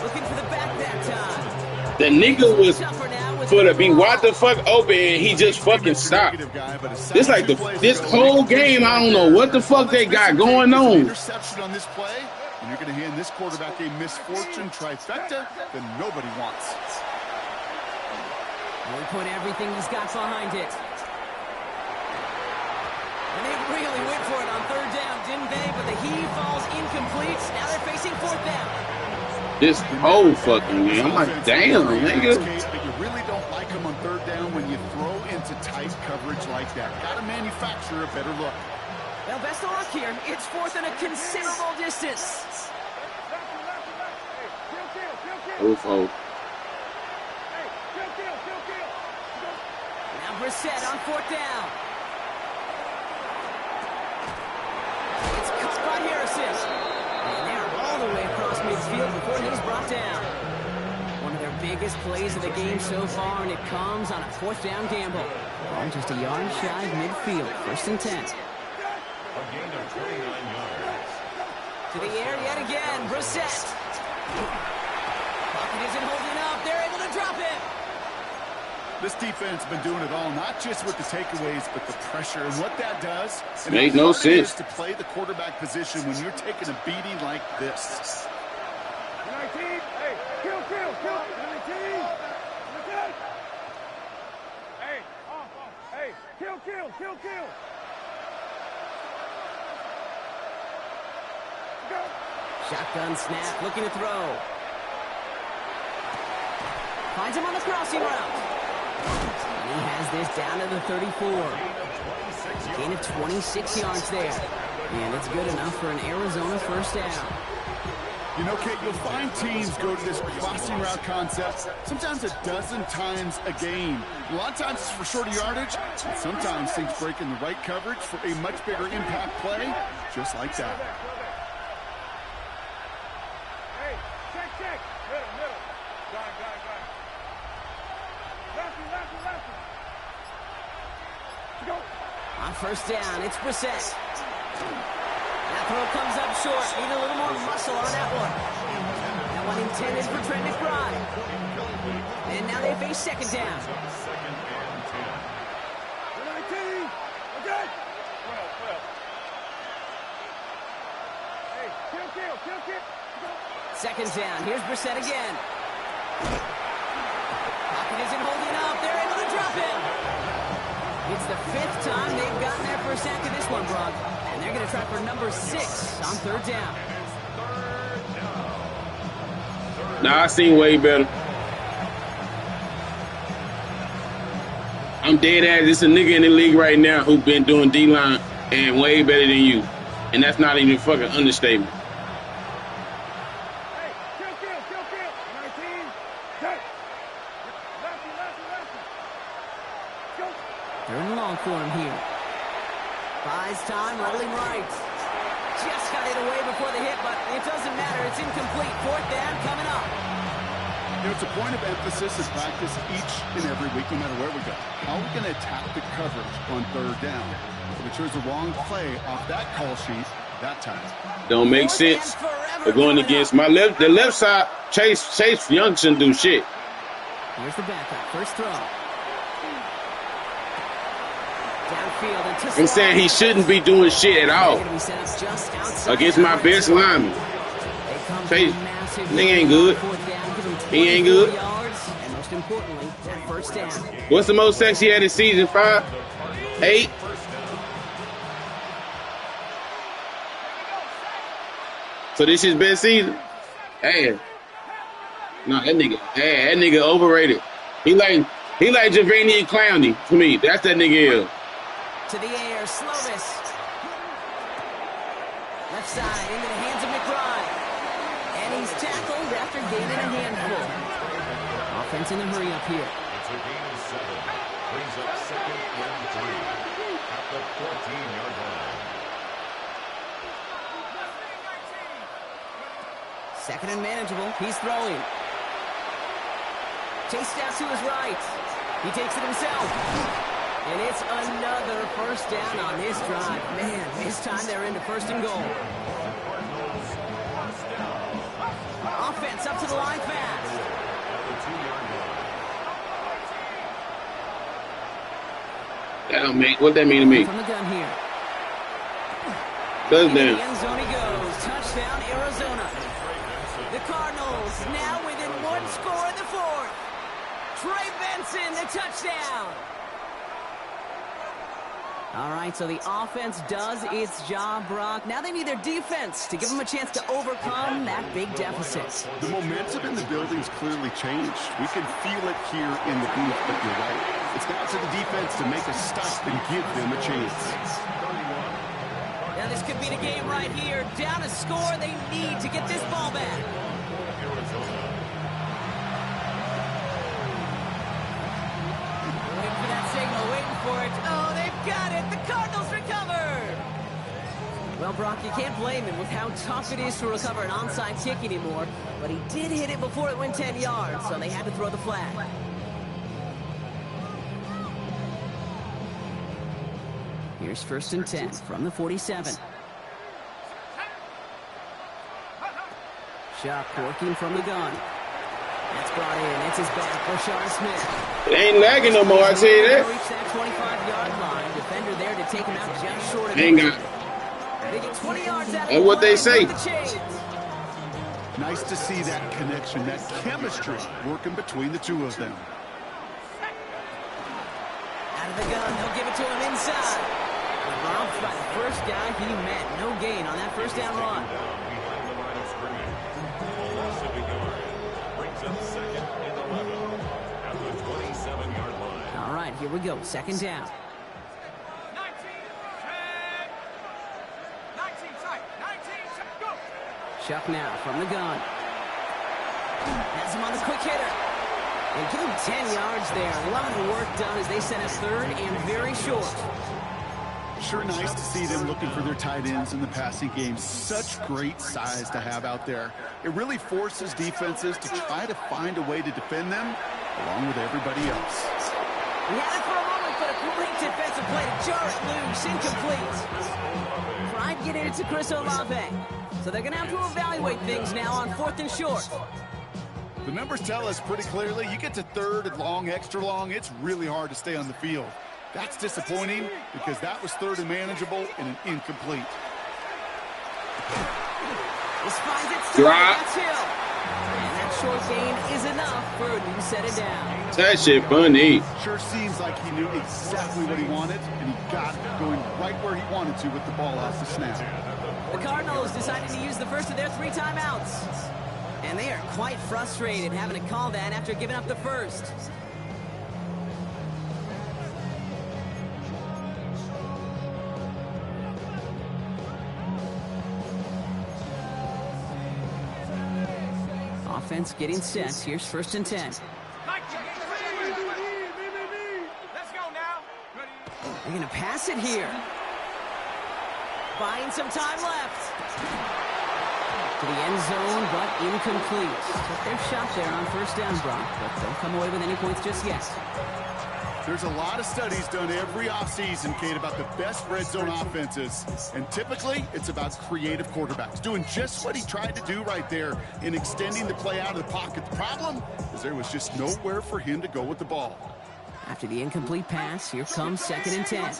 B: Looking for the back that time.
F: The nigga was for to be wide the fuck open and he just fucking stopped. This like this whole game, I don't know what the fuck they got going on.
C: Interception on this play, and you're going to hand this quarterback a misfortune trifecta that nobody wants.
B: And we put everything he's got behind it. And they really went for it on 3rd down, didn't they? But the heave falls incomplete. Now they're facing 4th down.
F: This whole fucking game. I'm like, damn, nigga.
C: But you really don't like him on 3rd down. when you throw into tight coverage like that. Got to manufacture a better look.
B: Well, best of luck here. It's fourth and a considerable distance.
F: Oh.
B: Now Brissett on fourth down. It's caught by Harrison. And they're all the way across midfield before he's brought down. One of their biggest plays of the game so far, and it comes on a fourth down gamble. Ball just a yard shy of midfield. First and 10.
D: A gain of 29 yards.
B: To the air yet again, Brissett. Pocket isn't holding up. They're able to drop it.
C: This defense has been doing it all, not just with the takeaways, but the pressure. And what that does,
F: Make no sense
C: to play the quarterback position when you're taking a beating like this.
E: 19, hey, kill, 19. Hey, off, hey, kill. Go.
B: Shotgun snap, looking to throw. Finds him on the crossing route. And he has this down to the 34. Gain of 26 yards there. And it's good enough for an Arizona first down.
C: You know, Kate, you'll find teams go to this crossing route concept sometimes a dozen times a game. A lot of times it's for shorter yardage, and sometimes things break in the right coverage for a much bigger impact play, just like that.
E: Hey, check. Middle. Got it. Lefty. Go.
B: On first down, it's Brissett. That throw comes up short. Need a little more muscle on that one. That one intended for Trent McBride. And now they face second down.
D: Second and 10.
E: 19. Okay. 12. Hey, kill. Go.
B: Second down. Here's Brissett again. Pocket isn't holding up. They're able to drop him. It's the fifth time they've gotten their first sack of this one, Brock. And they're going to try for number 6 on third down.
F: Nah, I seen way better. I'm dead ass. There's a nigga in the league right now who been doing D-line and way better than you. And that's not even fucking understatement.
E: Hey, kill. 19. Set. Lefty. Go.
B: They're in long for him here. Buys time, rolling right. Just got it away before the hit, but it doesn't matter. It's incomplete. Fourth down coming up.
C: You know, it's a point of emphasis in practice each and every week, no matter where we go. How are we going to attack the coverage on third down? If we chose the wrong play off that call sheet that time.
F: Don't make sense. They're going against my left. The left side, Chase Young shouldn't do shit.
B: Here's the backup. First throw. Downfield.
F: I'm saying he shouldn't be doing shit at all against my best lineman. Chase, nigga ain't good. He ain't good.
B: And most importantly, that first down.
F: What's the most sacks he had this season? 5? 8? So this his best season? Hey. Nah, that nigga overrated. He like Javanian Clowney to me. That's that nigga is.
B: To the air, Slovis. Left side into the hands of McBride. And he's tackled after gaining a handful. Offense in a hurry up here.
D: It's a gain of 7. Brings up second and 3 at the 14-yard line.
B: Second and manageable. He's throwing. Chase steps to his right. He takes it himself. And it's another first down on this drive. Man, this time they're into first and goal. Offense up to the line fast.
F: That don't make what that mean to me.
B: From the gun here.
F: Does
B: The
F: that?
B: end zone he goes. Touchdown, Arizona. The Cardinals now within one score in the fourth. Trey Benson, the touchdown. All right, so the offense does its job, Brock. Now they need their defense to give them a chance to overcome that big deficit.
C: The momentum in the building's clearly changed. We can feel it here in the booth, but you're right. It's down to the defense to make a stop and give them a chance.
B: Now this could be the game right here. Down a score, they need to get this ball back. Waiting for that signal, waiting for it. Oh, they've got it. The Cardinals recovered. Well, Brock, you can't blame him with how tough it is to recover an onside kick anymore. But he did hit it before it went 10 yards, so they had to throw the flag. Here's 1st and 10 from the 47. Shock working from the gun. That's brought in. It's his back. Rashard Smith.
F: It ain't lagging no more, I tell you that.
B: Reach that 25-yard line. Defender there to take him out just short of
F: Ain't
B: it.
F: got.
B: They get 20 yards out of
F: That's what they say.
B: the chains.
C: Nice to see that connection, that chemistry working between the two of them.
B: Out of the gun. They'll give it to him inside. Robbed by the first guy he met. No gain on that first down run.
D: Behind the line of scrimmage. Pacific Yard brings up 2nd and 11 at the 27-yard line.
B: All right, here we go. 2nd down.
E: 19 tight. 19 tight. Go.
B: Chuck now from the gun. Has him on the quick hitter. And give him 10 yards there. A lot of the work done as they send us 3rd and very short.
C: Sure nice to see them looking for their tight ends in the passing game. Such great size to have out there. It really forces defenses to try to find a way to defend them along with everybody else.
B: He had it for a moment, but a great defensive play to jar it loose. Incomplete. Tried getting it to Chris Olave. So they're going to have to evaluate things now on 4th and short.
C: The numbers tell us pretty clearly, you get to 3rd and long, extra long, it's really hard to stay on the field. That's disappointing because that was 3rd and manageable and an incomplete.
B: This finds its
F: Drop.
B: That's Hill. And that short gain is enough for a new set it down.
F: That shit funny.
C: Sure seems like he knew exactly what he wanted, and he got it going right where he wanted to with the ball off the snap.
B: The Cardinals decided to use the first of their 3 timeouts. And they are quite frustrated having to call that after giving up the first. Offense getting set. Here's 1st and 10.
E: Let's go now.
B: They're going to pass it here. Buying some time left. To the end zone, but incomplete. Took their shot there on 1st down, Brock, but don't come away with any points just yet.
C: There's a lot of studies done every offseason, Kate, about the best red zone offenses. And typically, it's about creative quarterbacks doing just what he tried to do right there in extending the play out of the pocket. The problem is there was just nowhere for him to go with the ball.
B: After the incomplete pass, here comes 2nd and 10.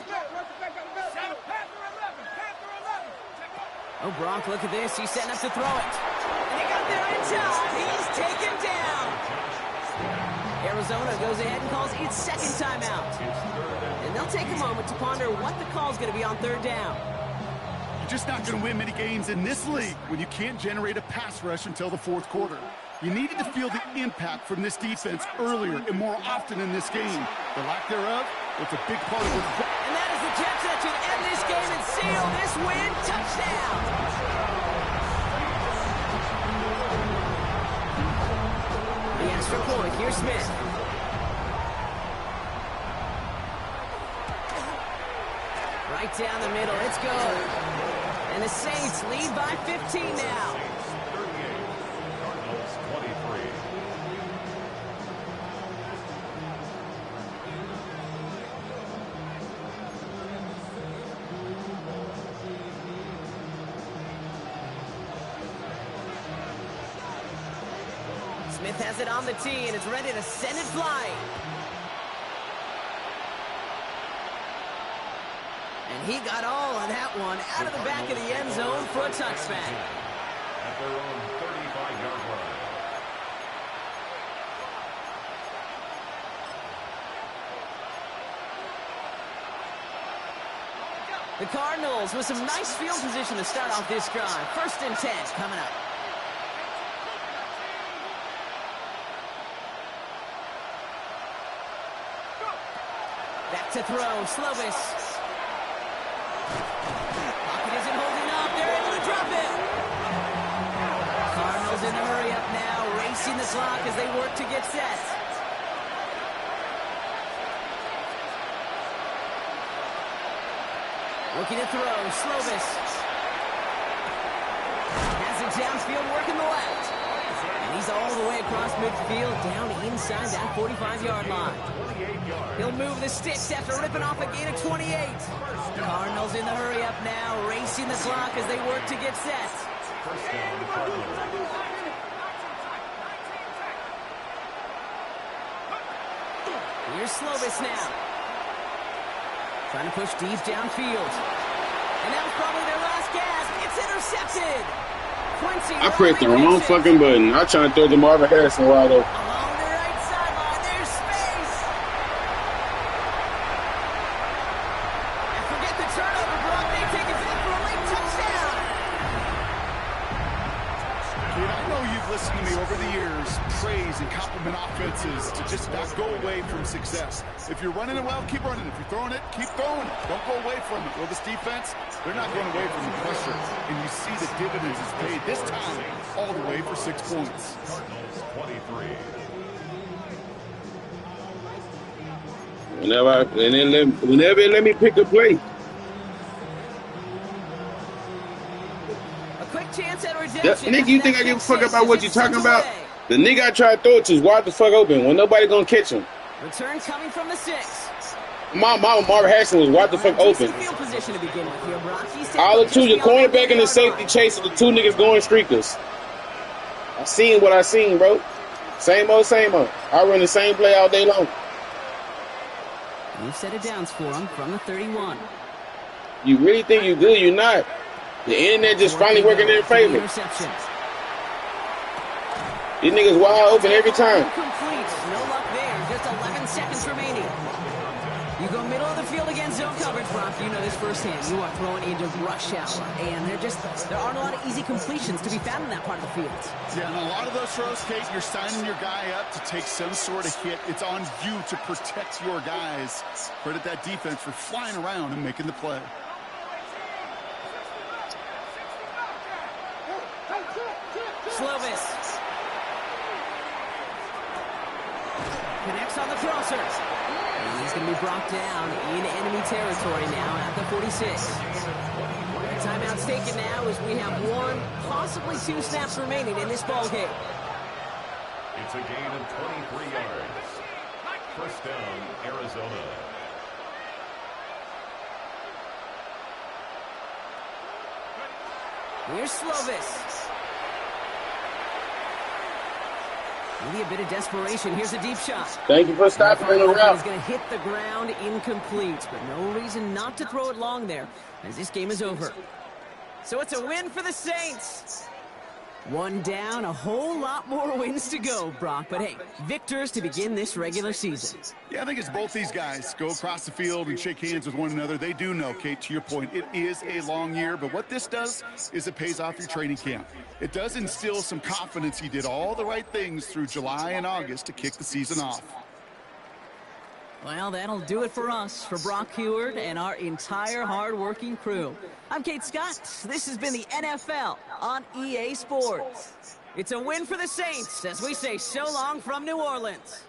B: Oh, Brock, look at this. He's setting up to throw it. And he got there in time. He's taken down. Arizona goes ahead and calls its 2nd timeout. And they'll take a moment to ponder what the call is going to be on 3rd down.
C: You're just not going to win many games in this league when you can't generate a pass rush until the 4th quarter. You needed to feel the impact from this defense earlier and more often in this game. The lack thereof, it's a big part of what's...
B: And that is the catch that should end this game and seal this win. Touchdown! The extra point. Here's Smith. Right down the middle. It's good. And the Saints lead by 15 now.
D: Cardinals 23.
B: Smith has it on the tee, and it's ready to send it flying. And he got all of that one out of the back of the end zone for a touchback.
D: At their own 35-yard line.
B: The Cardinals with some nice field position to start off this drive. 1st and 10 coming up. Back to throw, Slovis. Pocket isn't holding up. They're able to drop it. Cardinals in the hurry up now, racing the clock as they work to get set. Looking to throw, Slovis. Has it downfield, working the left. And he's all the way across midfield, down inside that 45-yard line. He'll move the sticks after ripping off a gain of 28. Cardinals in the hurry up now, racing the clock as they work to get set. Here's Slovis now. Trying to push deep downfield. And that was probably their last gasp. It's intercepted. Quincy
F: I pressed the wrong fucking button. I trying to throw the Marvin Harrison wide open.
B: along the right sideline. There's space. And forget the turnover, Brock. They take it back for a late touchdown.
C: Kid, I know you've listened to me over the years praise and compliment offenses to just not go away from success. If you're running it well, keep running. If you're throwing it, keep throwing it. Don't go away from it. Well, this defense, they're not going away from the pressure. And you see the dividends it's paid this time all the way for 6 points.
D: Cardinals 23.
F: Whenever they let me pick a play.
B: A quick chance at redemption.
F: Nick, you think I give a fuck about what you talking about? The nigga I tried to throw it to is wide the fuck open when nobody gonna catch him.
B: Return coming from the 6.
F: Marvin Harrison was wide the fuck open.
B: Field position to begin with here, Brock.
F: All the two, your cornerback and the safety chasing the two niggas going streakers. I seen what I seen, bro. Same old, same old. I run the same play all day long.
B: New set of downs for him from the 31.
F: You really think you good? You're not. The internet just finally working in their favor.
B: Interception.
F: These niggas wide open every time.
B: Complete. No luck there. Just 11 seconds remaining. You go middle of the field against zone coverage, Brock. You know this firsthand. You are throwing into rush hour, and there aren't a lot of easy completions to be found in that part of the field.
C: Yeah, and a lot of those throws, Kate, you're signing your guy up to take some sort of hit. It's on you to protect your guys. Credit that defense for flying around and making the play.
B: Slovis. Connects on the crosser. And he's going to be brought down in enemy territory now at the 46. The timeout's taken now as we have 1, possibly 2 snaps remaining in this ball game.
D: It's a gain of 23 yards. 1st down, Arizona.
B: Here's Slovis. Maybe a bit of desperation. Here's a deep shot.
F: Thank you for stopping in the route.
B: He's going to hit the ground incomplete, but no reason not to throw it long there as this game is over. So it's a win for the Saints. 1 down, a whole lot more wins to go, Brock. But hey, victors to begin this regular season.
C: Yeah, I think it's both these guys go across the field and shake hands with one another. They do know, Kate, to your point, it is a long year, but what this does is it pays off your training camp. It does instill some confidence. He did all the right things through July and August to kick the season off.
B: Well, that'll do it for us, for Brock Huard and our entire hard-working crew. I'm Kate Scott. This has been the NFL on EA Sports. It's a win for the Saints as we say so long from New Orleans.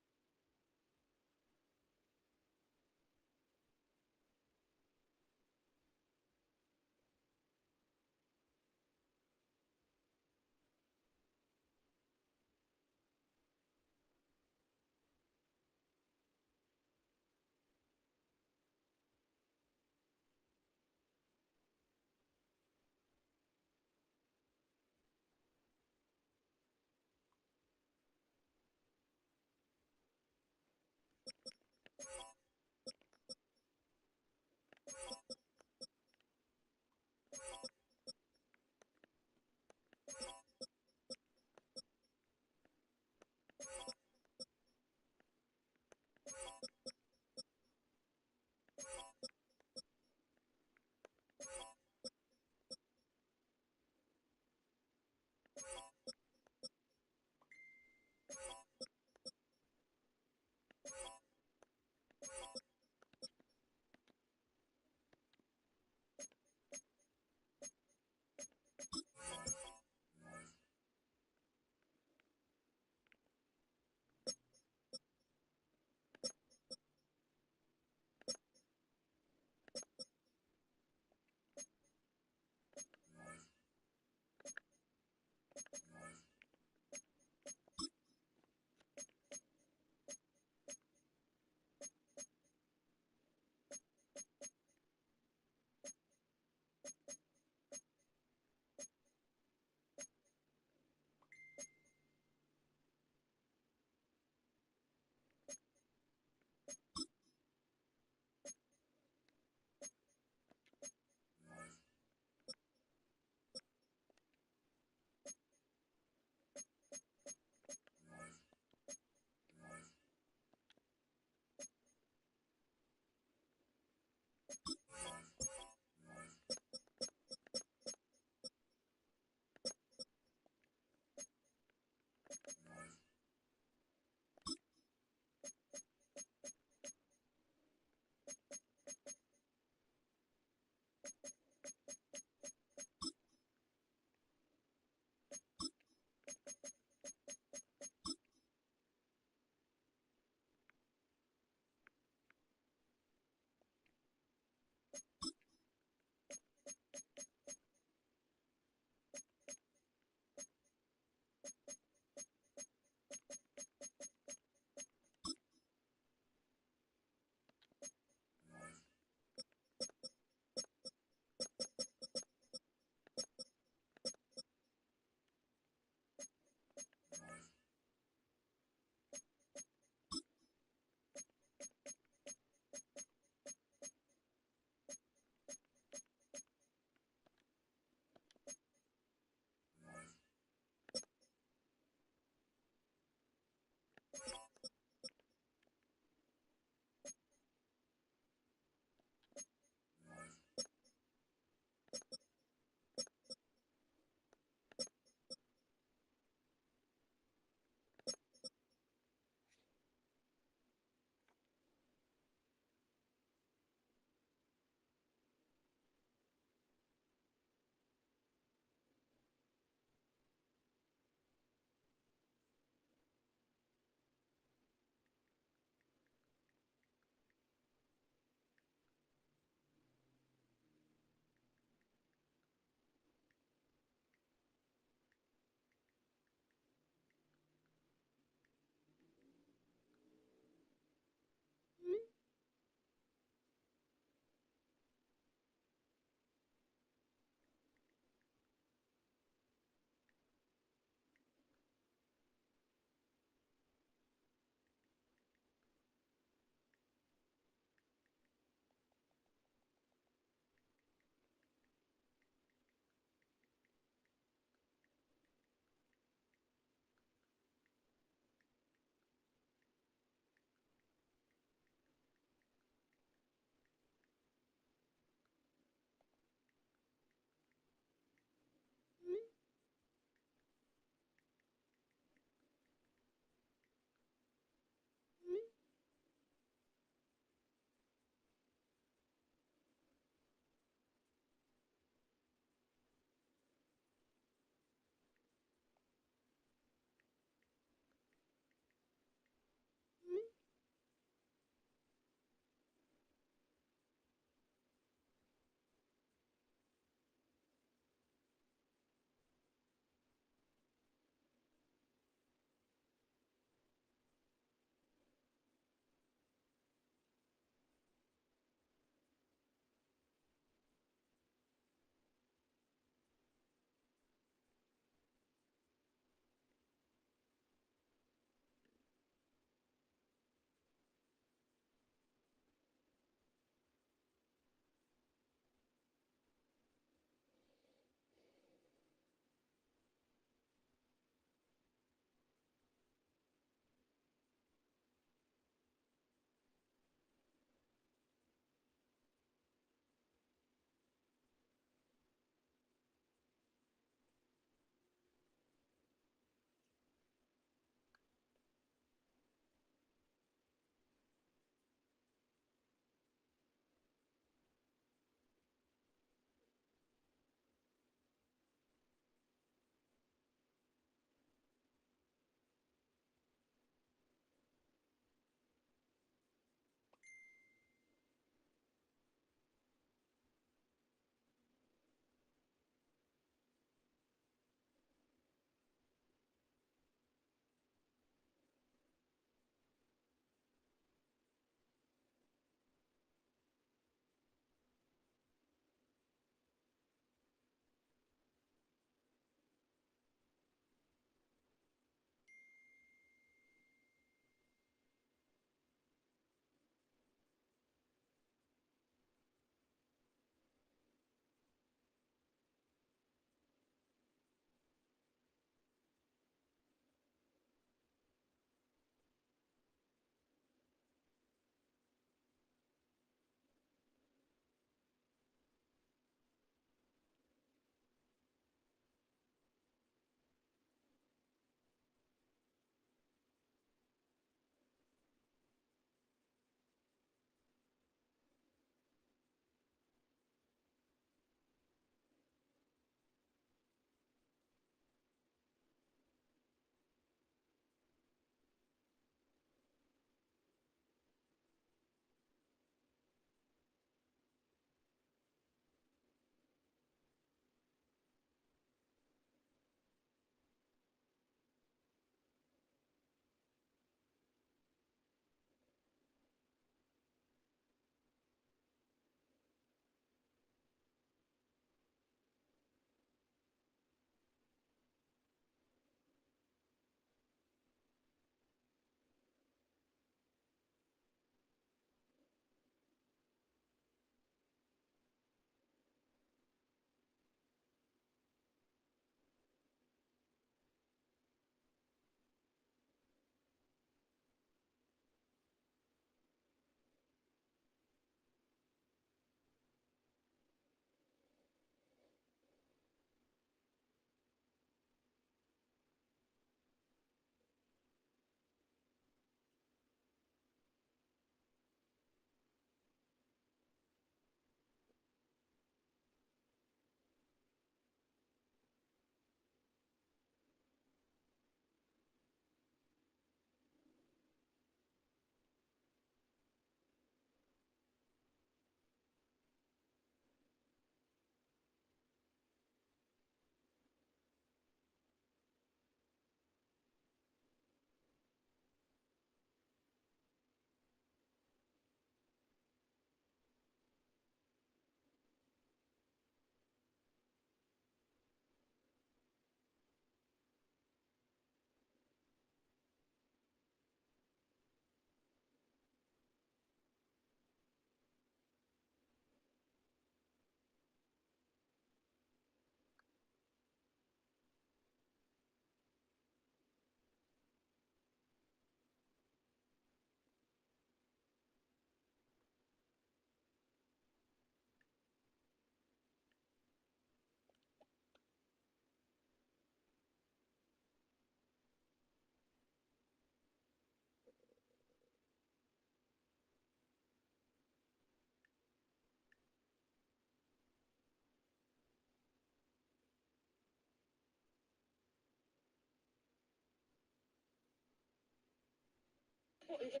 G: Slap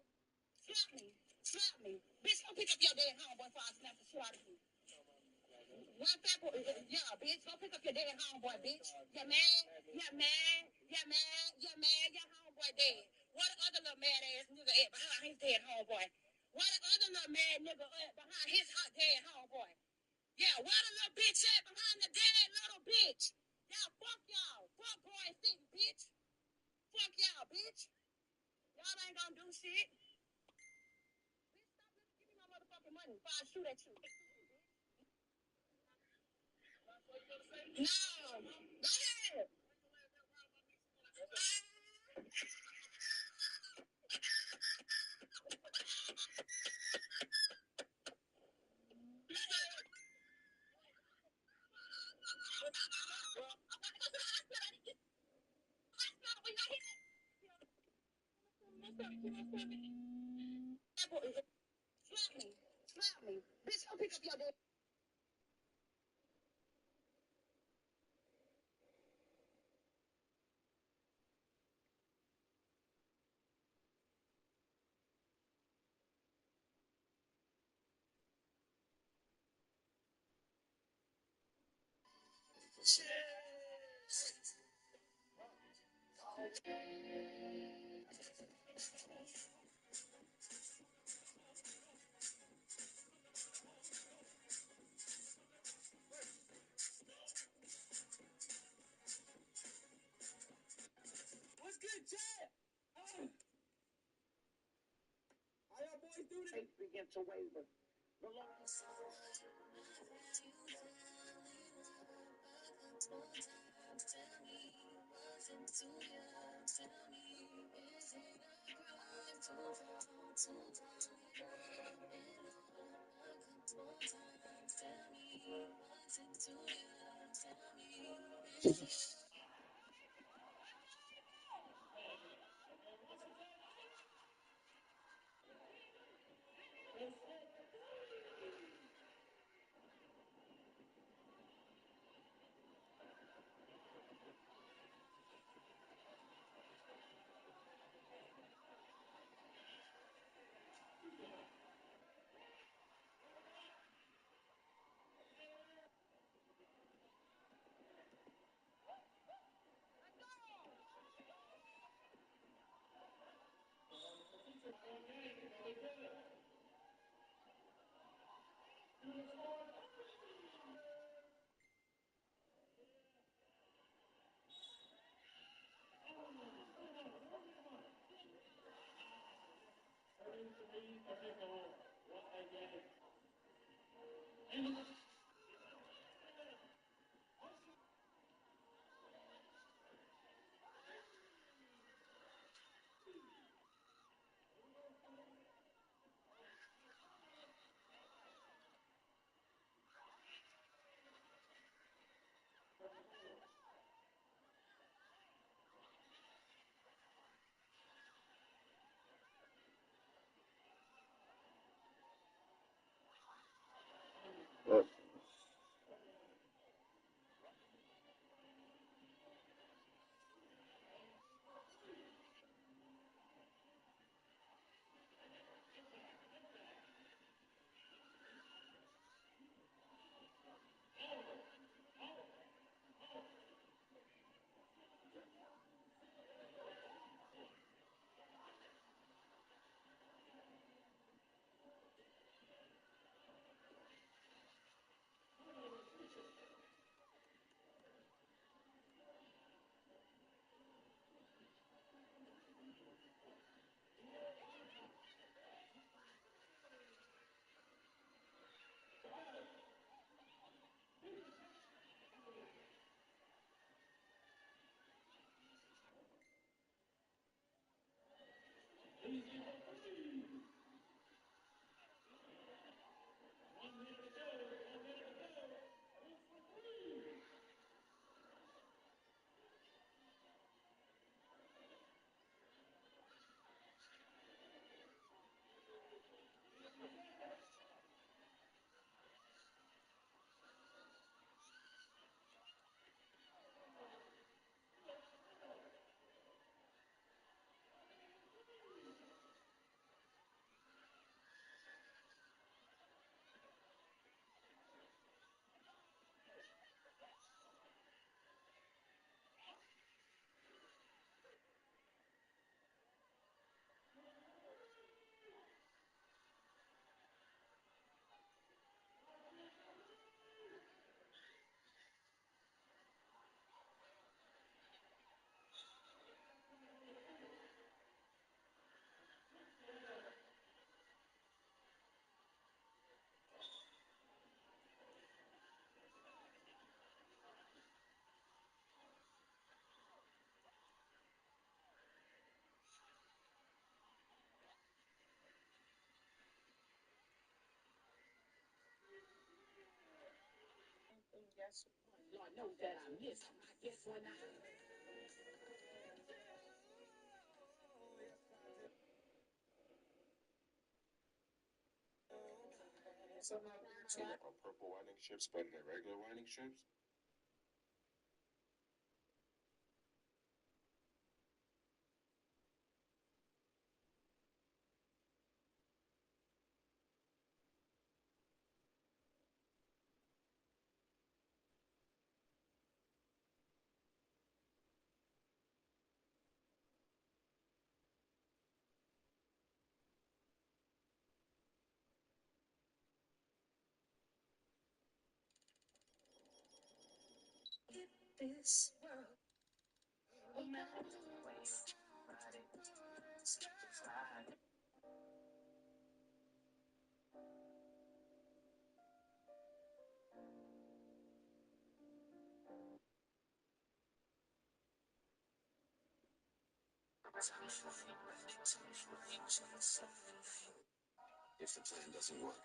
G: me. Bitch, go pick up your dead homeboy before I snap the shit out of you. One fat boy, yeah, bitch, go pick up your dead homeboy, bitch. You mad? You mad? You mad? You mad? Your homeboy dead. What the other little mad ass nigga at behind his dead homeboy? What the other little mad nigga at behind his hot dead homeboy? Yeah, where the little bitch at behind the dead little bitch? Y'all, fuck y'all. Fuck boy city, bitch. Fuck y'all, bitch. Y'all ain't gonna do shit. Bitch, stop looking. Give me my motherfucking money before I shoot at you. No. Go ahead. Slap me. Slap me. Bitch, go pick up your dead. What's good, Chad? How y'all boys doing it? Begin to waver. The Lord. Lord knows that I miss him. I guess when I
H: So like on purple winding strips better than regular winding strips?
G: this world.
H: If the plan doesn't work,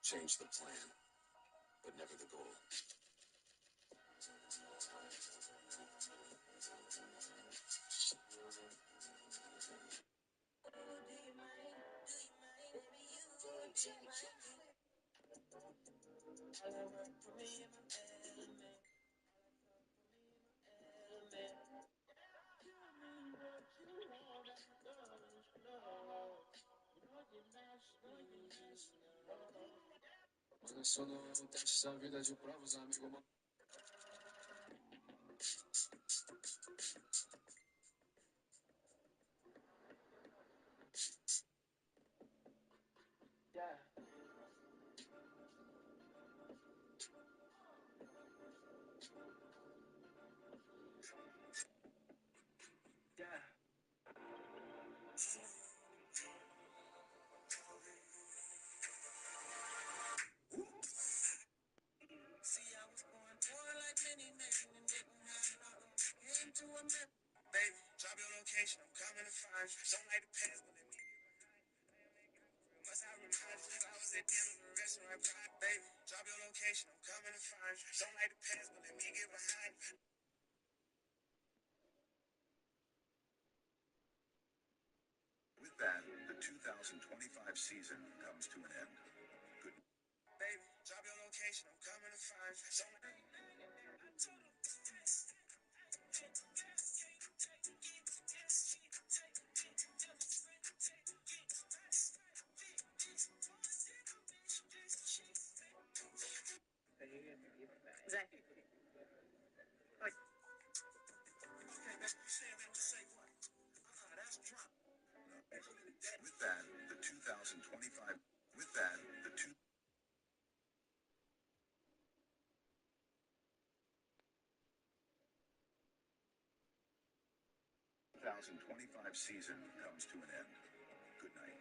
H: change the plan, but never the goal.
D: With that, the 2025 season comes to an end. Good.
G: Exactly.
D: With that, the 2025. With that, the 2025 season comes to an end. Good night.